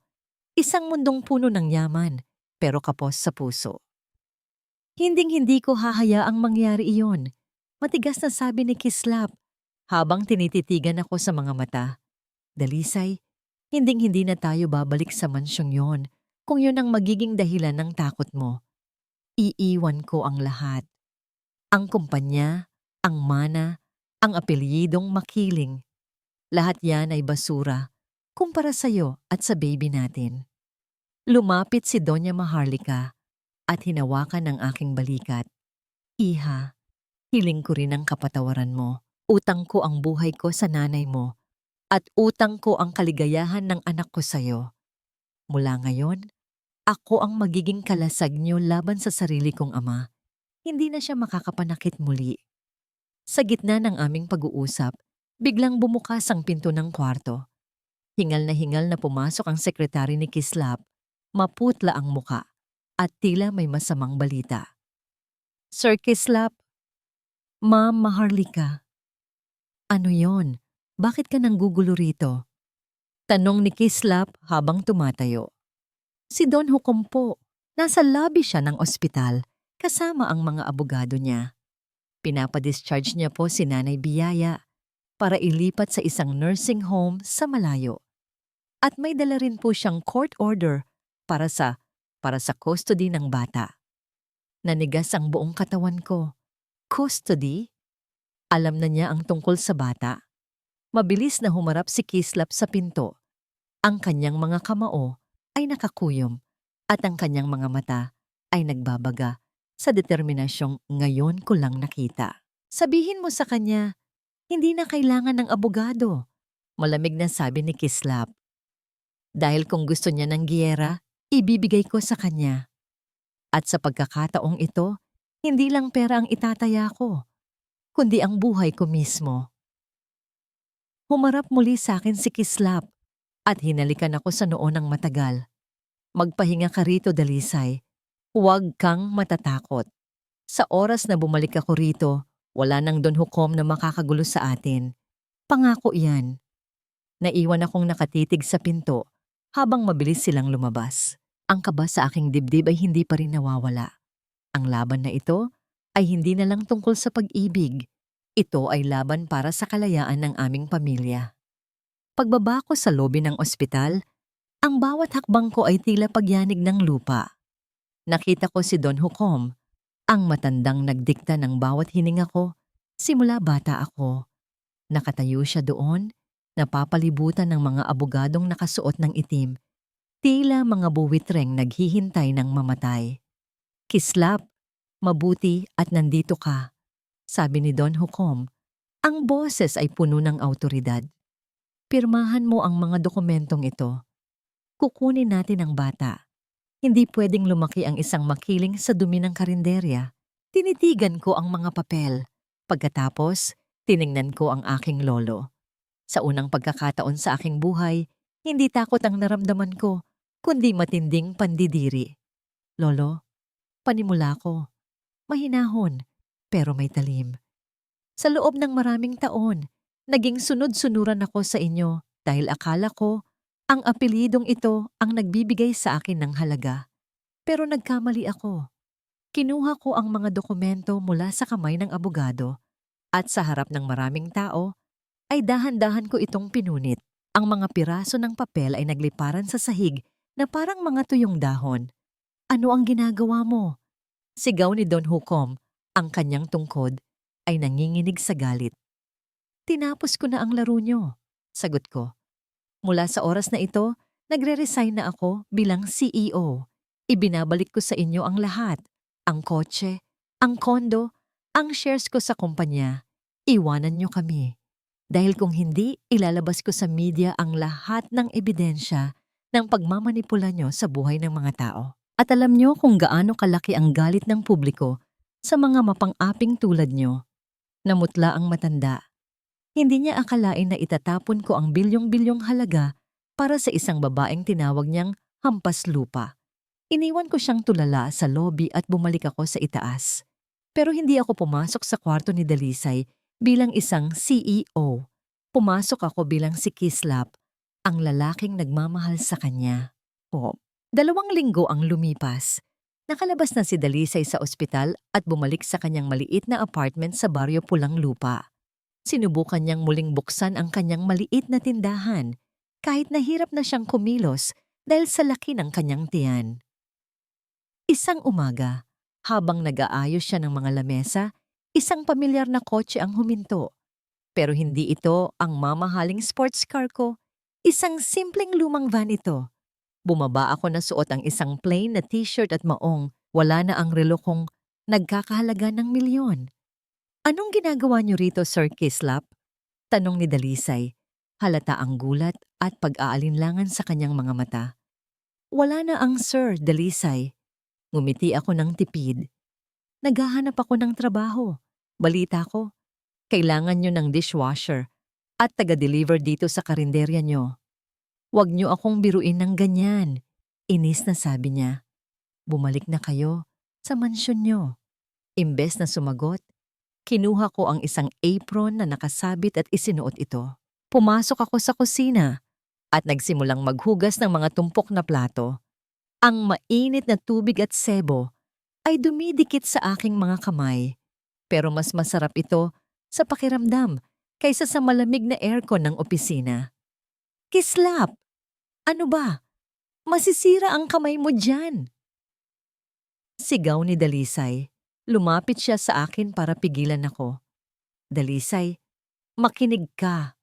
Isang mundong puno ng yaman, pero kapos sa puso. Hinding-hindi ko hahayaang mangyari iyon, matigas na sabi ni Kislap habang tinititigan ako sa mga mata. Dalisay, hinding-hindi na tayo babalik sa mansyong yon kung yun ang magiging dahilan ng takot mo. Iiwan ko ang lahat. Ang kumpanya, ang mana, ang apelyidong makiling. Lahat yan ay basura kumpara sa'yo at sa baby natin. Lumapit si Doña Maharlika at hinawakan ang aking balikat. Iha, hiling ko rin ang kapatawaran mo. Utang ko ang buhay ko sa nanay mo at utang ko ang kaligayahan ng anak ko sa'yo. Mula ngayon, ako ang magiging kalasag niyo laban sa sarili kong ama. Hindi na siya makakapanakit muli. Sa gitna ng aming pag-uusap, biglang bumukas ang pinto ng kwarto. Hingal na pumasok ang sekretary ni Kislap, maputla ang muka, at tila may masamang balita. Sir Kislap, Ma'am Maharlika. Ano yon? Bakit ka nanggugulo rito? Tanong ni Kislap habang tumatayo. Si Don Hukom po, nasa lobby siya ng ospital kasama ang mga abogado niya. Pinapadischarge niya po si Nanay Biyaya para ilipat sa isang nursing home sa malayo. At may dala rin po siyang court order para sa custody ng bata. Nanigas ang buong katawan ko. Custody? Alam na niya ang tungkol sa bata. Mabilis na humarap si Kislap sa pinto. Ang kanyang mga kamao ay nakakuyom at ang kanyang mga mata ay nagbabaga sa determinasyong ngayon ko lang nakita. Sabihin mo sa kanya, hindi na kailangan ng abogado. Malamig na sabi ni Kislap. Dahil kung gusto niya ng giyera, ibibigay ko sa kanya. At sa pagkakataong ito, hindi lang pera ang itataya ko, kundi ang buhay ko mismo. Humarap muli sa akin si Kislap at hinalikan ako sa noo ng matagal. Magpahinga ka rito, Dalisay. Huwag kang matatakot. Sa oras na bumalik ako rito, wala nang Don Hukom na makakagulo sa atin. Pangako yan. Naiwan akong nakatitig sa pinto habang mabilis silang lumabas. Ang kaba sa aking dibdib ay hindi pa rin nawawala. Ang laban na ito ay hindi na lang tungkol sa pag-ibig. Ito ay laban para sa kalayaan ng aming pamilya. Pagbaba ko sa lobi ng ospital, ang bawat hakbang ko ay tila pagyanig ng lupa. Nakita ko si Don Hukom, ang matandang nagdikta ng bawat hininga ko simula bata ako. Nakatayo siya doon, napapalibutan ng mga abogadong nakasuot ng itim, Tila mga buwitreng naghihintay ng mamatay. Kislap, mabuti at nandito ka, sabi ni Don Hukom. Ang boses ay puno ng awtoridad. Pirmahan mo ang mga dokumentong ito. Kukunin natin ang bata. Hindi pwedeng lumaki ang isang makiling sa dumi ng karinderya. Tinitigan ko ang mga papel. Pagkatapos, tiningnan ko ang aking lolo. Sa unang pagkakataon sa aking buhay, hindi takot ang naramdaman ko, kundi matinding pandidiri. Lolo, panimula ko. Mahinahon, pero may talim. Sa loob ng maraming taon, naging sunod-sunuran ako sa inyo dahil akala ko ang apelidong ito ang nagbibigay sa akin ng halaga. Pero nagkamali ako. Kinuha ko ang mga dokumento mula sa kamay ng abogado at sa harap ng maraming tao ay dahan-dahan ko itong pinunit. Ang mga piraso ng papel ay nagliparan sa sahig na parang mga tuyong dahon. Ano ang ginagawa mo? Sigaw ni Don Hukom, ang kanyang tungkod ay nanginginig sa galit. Tinapos ko na ang laro nyo, sagot ko. Mula sa oras na ito, nagre-resign na ako bilang CEO. Ibinabalik ko sa inyo ang lahat. Ang kotse, ang kondo, ang shares ko sa kumpanya. Iwanan nyo kami. Dahil kung hindi, ilalabas ko sa media ang lahat ng ebidensya ng pagmamanipula nyo sa buhay ng mga tao. At alam nyo kung gaano kalaki ang galit ng publiko sa mga mapang-aping tulad nyo. Namutla ang matanda. Hindi niya akalain na itatapon ko ang bilyong-bilyong halaga para sa isang babaeng tinawag niyang hampas lupa. Iniwan ko siyang tulala sa lobby at bumalik ako sa itaas. Pero hindi ako pumasok sa kwarto ni Dalisay bilang isang CEO. Pumasok ako bilang si Kislap, ang lalaking nagmamahal sa kanya. 2 linggo ang lumipas. Nakalabas na si Dalisay sa ospital at bumalik sa kanyang maliit na apartment sa baryo Pulang Lupa. Sinubukan niyang muling buksan ang kanyang maliit na tindahan kahit nahirap na siyang kumilos dahil sa laki ng kanyang tiyan. Isang umaga, habang nag-aayos siya ng mga lamesa, isang pamilyar na kotse ang huminto. Pero hindi ito ang mamahaling sports car ko. Isang simpleng lumang van ito. Bumaba ako na suot ang isang plain na t-shirt at maong. Wala na ang relo kong nagkakahalaga ng milyon. Anong ginagawa niyo rito, Sir Kislap? Tanong ni Dalisay. Halata ang gulat at pag-aalinlangan sa kanyang mga mata. Wala na ang Sir, Dalisay. Ngumiti ako ng tipid. Naghahanap ako ng trabaho. Balita ko, kailangan niyo ng dishwasher at taga-deliver dito sa karinderya niyo. Huwag niyo akong biruin ng ganyan. Inis na sabi niya. Bumalik na kayo sa mansyon niyo. Imbes na sumagot, kinuha ko ang isang apron na nakasabit at isinuot ito. Pumasok ako sa kusina at nagsimulang maghugas ng mga tumpok na plato. Ang mainit na tubig at sebo ay dumidikit sa aking mga kamay. Pero mas masarap ito sa pakiramdam kaysa sa malamig na aircon ng opisina. Kislap! Ano ba? Masisira ang kamay mo dyan! Sigaw ni Dalisay. Lumapit siya sa akin para pigilan ako. Dalisay, makinig ka.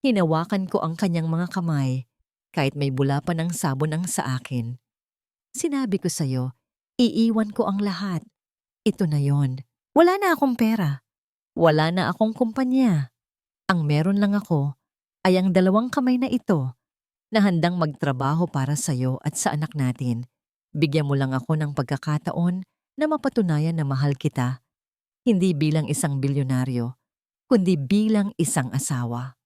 Hinawakan ko ang kanyang mga kamay kahit may bula pa ng sabon ang sa akin. Sinabi ko sa'yo, iiwan ko ang lahat. Ito na yon. Wala na akong pera. Wala na akong kumpanya. Ang meron lang ako ay ang 2 kamay na ito na handang magtrabaho para sa'yo at sa anak natin. Bigyan mo lang ako ng pagkakataon na mapatunayan na mahal kita, hindi bilang isang bilyonaryo, kundi bilang isang asawa.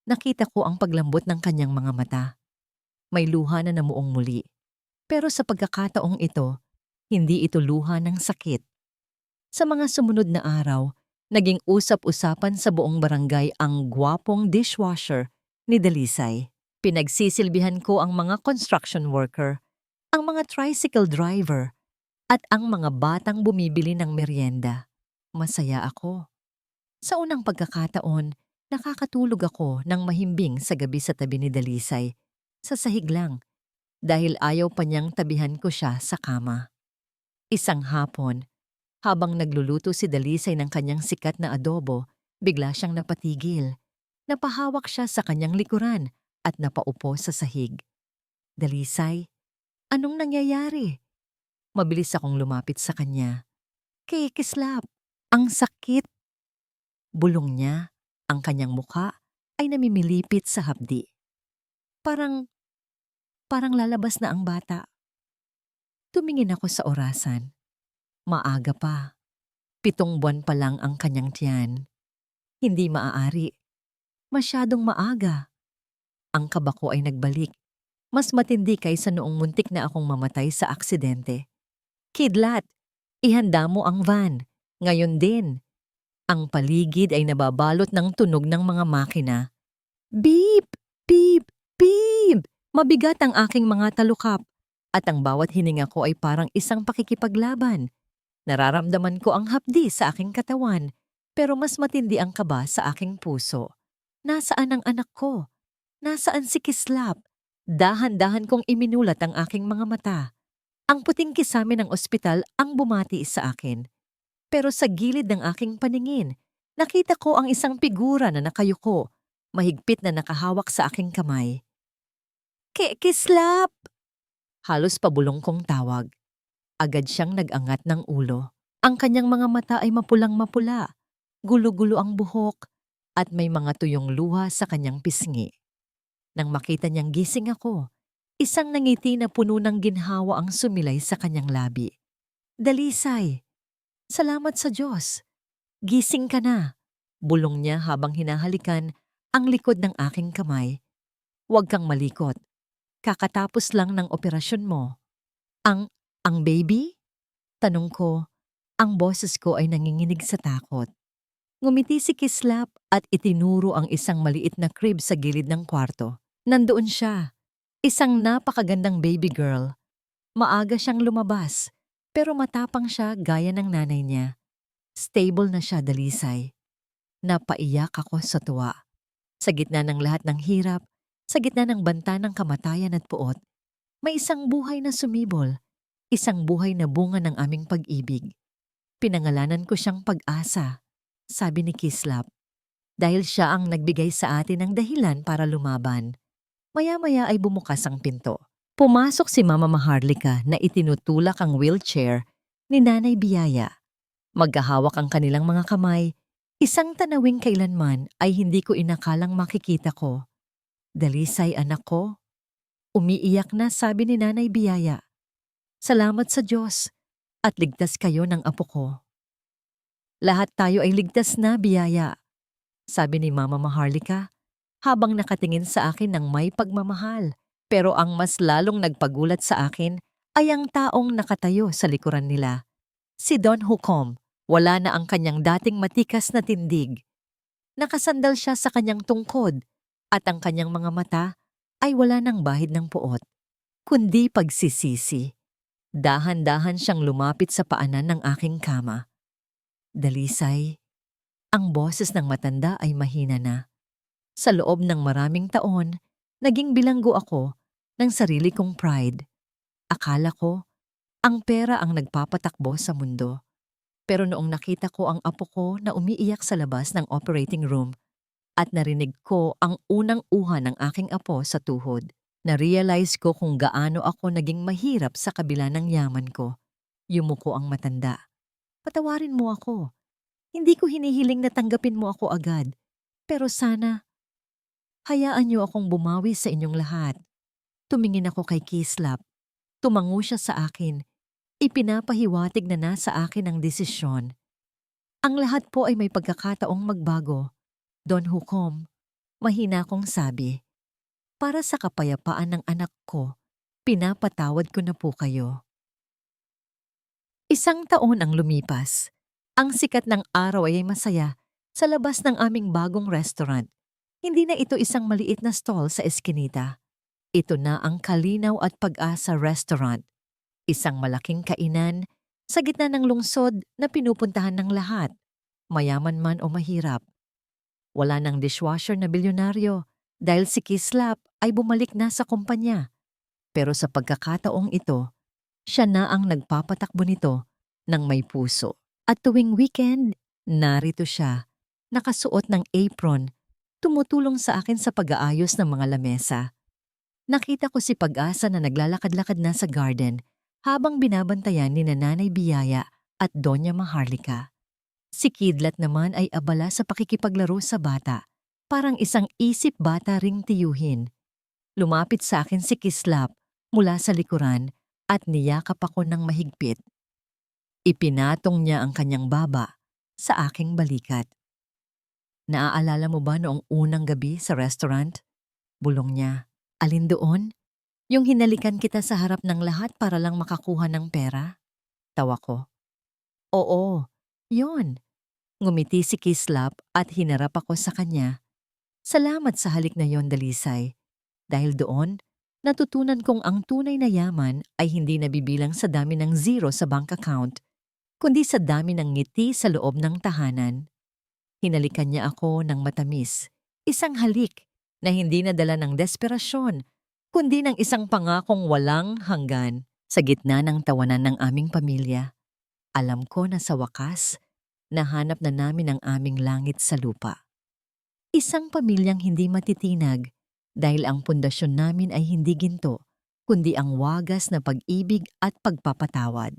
Nakita ko ang paglambot ng kanyang mga mata. May luha na namuong muli. Pero sa pagkakataong ito, hindi ito luha ng sakit. Sa mga sumunod na araw, naging usap-usapan sa buong barangay ang gwapong dishwasher ni Dalisay. Pinagsisilbihan ko ang mga construction worker, ang mga tricycle driver, at ang mga batang bumibili ng merienda. Masaya ako. Sa unang pagkakataon, nakakatulog ako ng mahimbing sa gabi sa tabi ni Dalisay, sa sahig lang, dahil ayaw pa niyang tabihan ko siya sa kama. Isang hapon, habang nagluluto si Dalisay ng kanyang sikat na adobo, bigla siyang napatigil. Napahawak siya sa kanyang likuran at napaupo sa sahig. Dalisay, anong nangyayari? Mabilis akong lumapit sa kanya. Kikislap. Ang sakit. Bulong niya, ang kanyang mukha ay namimilipit sa hapdi. Parang, parang lalabas na ang bata. Tumingin ako sa orasan. Maaga pa. 7 buwan pa lang ang kanyang tiyan. Hindi maaari. Masyadong maaga. Ang kaba ko ay nagbalik. Mas matindi kaysa noong muntik na akong mamatay sa aksidente. Kidlat, ihanda mo ang van. Ngayon din. Ang paligid ay nababalot ng tunog ng mga makina. Beep! Beep! Beep! Mabigat ang aking mga talukap at ang bawat hininga ko ay parang isang pakikipaglaban. Nararamdaman ko ang hapdi sa aking katawan pero mas matindi ang kaba sa aking puso. Nasaan ang anak ko? Nasaan si Kislap? Dahan-dahan kong iminulat ang aking mga mata. Ang puting kisame ng ospital ang bumati sa akin. Pero sa gilid ng aking paningin, nakita ko ang isang figura na nakayuko, mahigpit na nakahawak sa aking kamay. Kislap! Halos pabulong kong tawag. Agad siyang nag-angat ng ulo. Ang kanyang mga mata ay mapulang-mapula, gulo-gulo ang buhok, at may mga tuyong luha sa kanyang pisngi. Nang makita niyang gising ako, isang nangiti na puno ng ginhawa ang sumilay sa kanyang labi. Dalisay! Salamat sa Diyos. Gising ka na. Bulong niya habang hinahalikan ang likod ng aking kamay. Huwag kang malikot. Kakatapos lang ng operasyon mo. Ang baby? Tanong ko. Ang boses ko ay nanginginig sa takot. Ngumiti si Kislap at itinuro ang isang maliit na crib sa gilid ng kwarto. Nandoon siya. Isang napakagandang baby girl. Maaga siyang lumabas. Pero matapang siya gaya ng nanay niya. Stable na siya, Dalisay. Napaiyak ako sa tuwa. Sa gitna ng lahat ng hirap, sa gitna ng banta ng kamatayan at puot, may isang buhay na sumibol, isang buhay na bunga ng aming pag-ibig. Pinangalanan ko siyang Pag-asa, sabi ni Kislap, dahil siya ang nagbigay sa atin ng dahilan para lumaban. Maya-maya ay bumukas ang pinto. Pumasok si Mama Maharlika na itinutulak ang wheelchair ni Nanay Biyaya. Magkahawak ang kanilang mga kamay, isang tanawing kailanman ay hindi ko inakalang makikita ko. Dalisay, anak ko. Umiiyak na, sabi ni Nanay Biyaya. Salamat sa Diyos at ligtas kayo ng apo ko. Lahat tayo ay ligtas na, Biyaya, sabi ni Mama Maharlika habang nakatingin sa akin ng may pagmamahal. Pero ang mas lalong nagpagulat sa akin ay ang taong nakatayo sa likuran nila. Si Don Hukom, wala na ang kanyang dating matikas na tindig. Nakasandal siya sa kanyang tungkod at ang kanyang mga mata ay wala ng bahid ng puot, kundi pagsisisi. Dahan-dahan siyang lumapit sa paanan ng aking kama. Dalisay, ang boses ng matanda ay mahina na. Sa loob ng maraming taon, naging bilanggo ako ng sarili kong pride. Akala ko, ang pera ang nagpapatakbo sa mundo. Pero noong nakita ko ang apo ko na umiiyak sa labas ng operating room at narinig ko ang unang uha ng aking apo sa tuhod, na-realize ko kung gaano ako naging mahirap sa kabila ng yaman ko. Yumuko ang matanda. Patawarin mo ako. Hindi ko hinihiling na tanggapin mo ako agad. Pero sana, hayaan niyo akong bumawi sa inyong lahat. Tumingin ako kay Kislap. Tumango siya sa akin. Ipinapahiwatig na nasa akin ang desisyon. Ang lahat po ay may pagkakataong magbago. Don Hukom, mahina kong sabi. Para sa kapayapaan ng anak ko, pinapatawad ko na po kayo. 1 taon ang lumipas. Ang sikat ng araw ay masaya sa labas ng aming bagong restaurant. Hindi na ito isang maliit na stall sa eskinita. Ito na ang Kalinaw at Pag-asa Restaurant. Isang malaking kainan sa gitna ng lungsod na pinupuntahan ng lahat, mayaman man o mahirap. Wala nang dishwasher na bilyonaryo dahil si Kislap ay bumalik na sa kumpanya. Pero sa pagkakataong ito, siya na ang nagpapatakbo nito ng may puso. At tuwing weekend, narito siya, nakasuot ng apron, tumutulong sa akin sa pag-aayos ng mga lamesa. Nakita ko si Pag-asa na naglalakad-lakad na sa garden habang binabantayan ni Nanay Biyaya at Doña Maharlika. Si Kidlat naman ay abala sa pakikipaglaro sa bata, parang isang isip bata ring tiyuhin. Lumapit sa akin si Kislap mula sa likuran at niyakap ako ng mahigpit. Ipinatong niya ang kanyang baba sa aking balikat. Naaalala mo ba noong unang gabi sa restaurant? Bulong niya. Alin doon? Yung hinalikan kita sa harap ng lahat para lang makakuha ng pera? Tawa ko. Oo, yon. Ngumiti si Kislap at hinarap ako sa kanya. Salamat sa halik na yon, Dalisay. Dahil doon, natutunan kong ang tunay na yaman ay hindi nabibilang sa dami ng zero sa bank account, kundi sa dami ng ngiti sa loob ng tahanan. Hinalikan niya ako ng matamis, isang halik na hindi nadala ng desperasyon, kundi ng isang pangakong walang hanggan sa gitna ng tawanan ng aming pamilya. Alam ko na sa wakas, nahanap na namin ang aming langit sa lupa. Isang pamilyang hindi matitinag dahil ang pundasyon namin ay hindi ginto, kundi ang wagas na pag-ibig at pagpapatawad.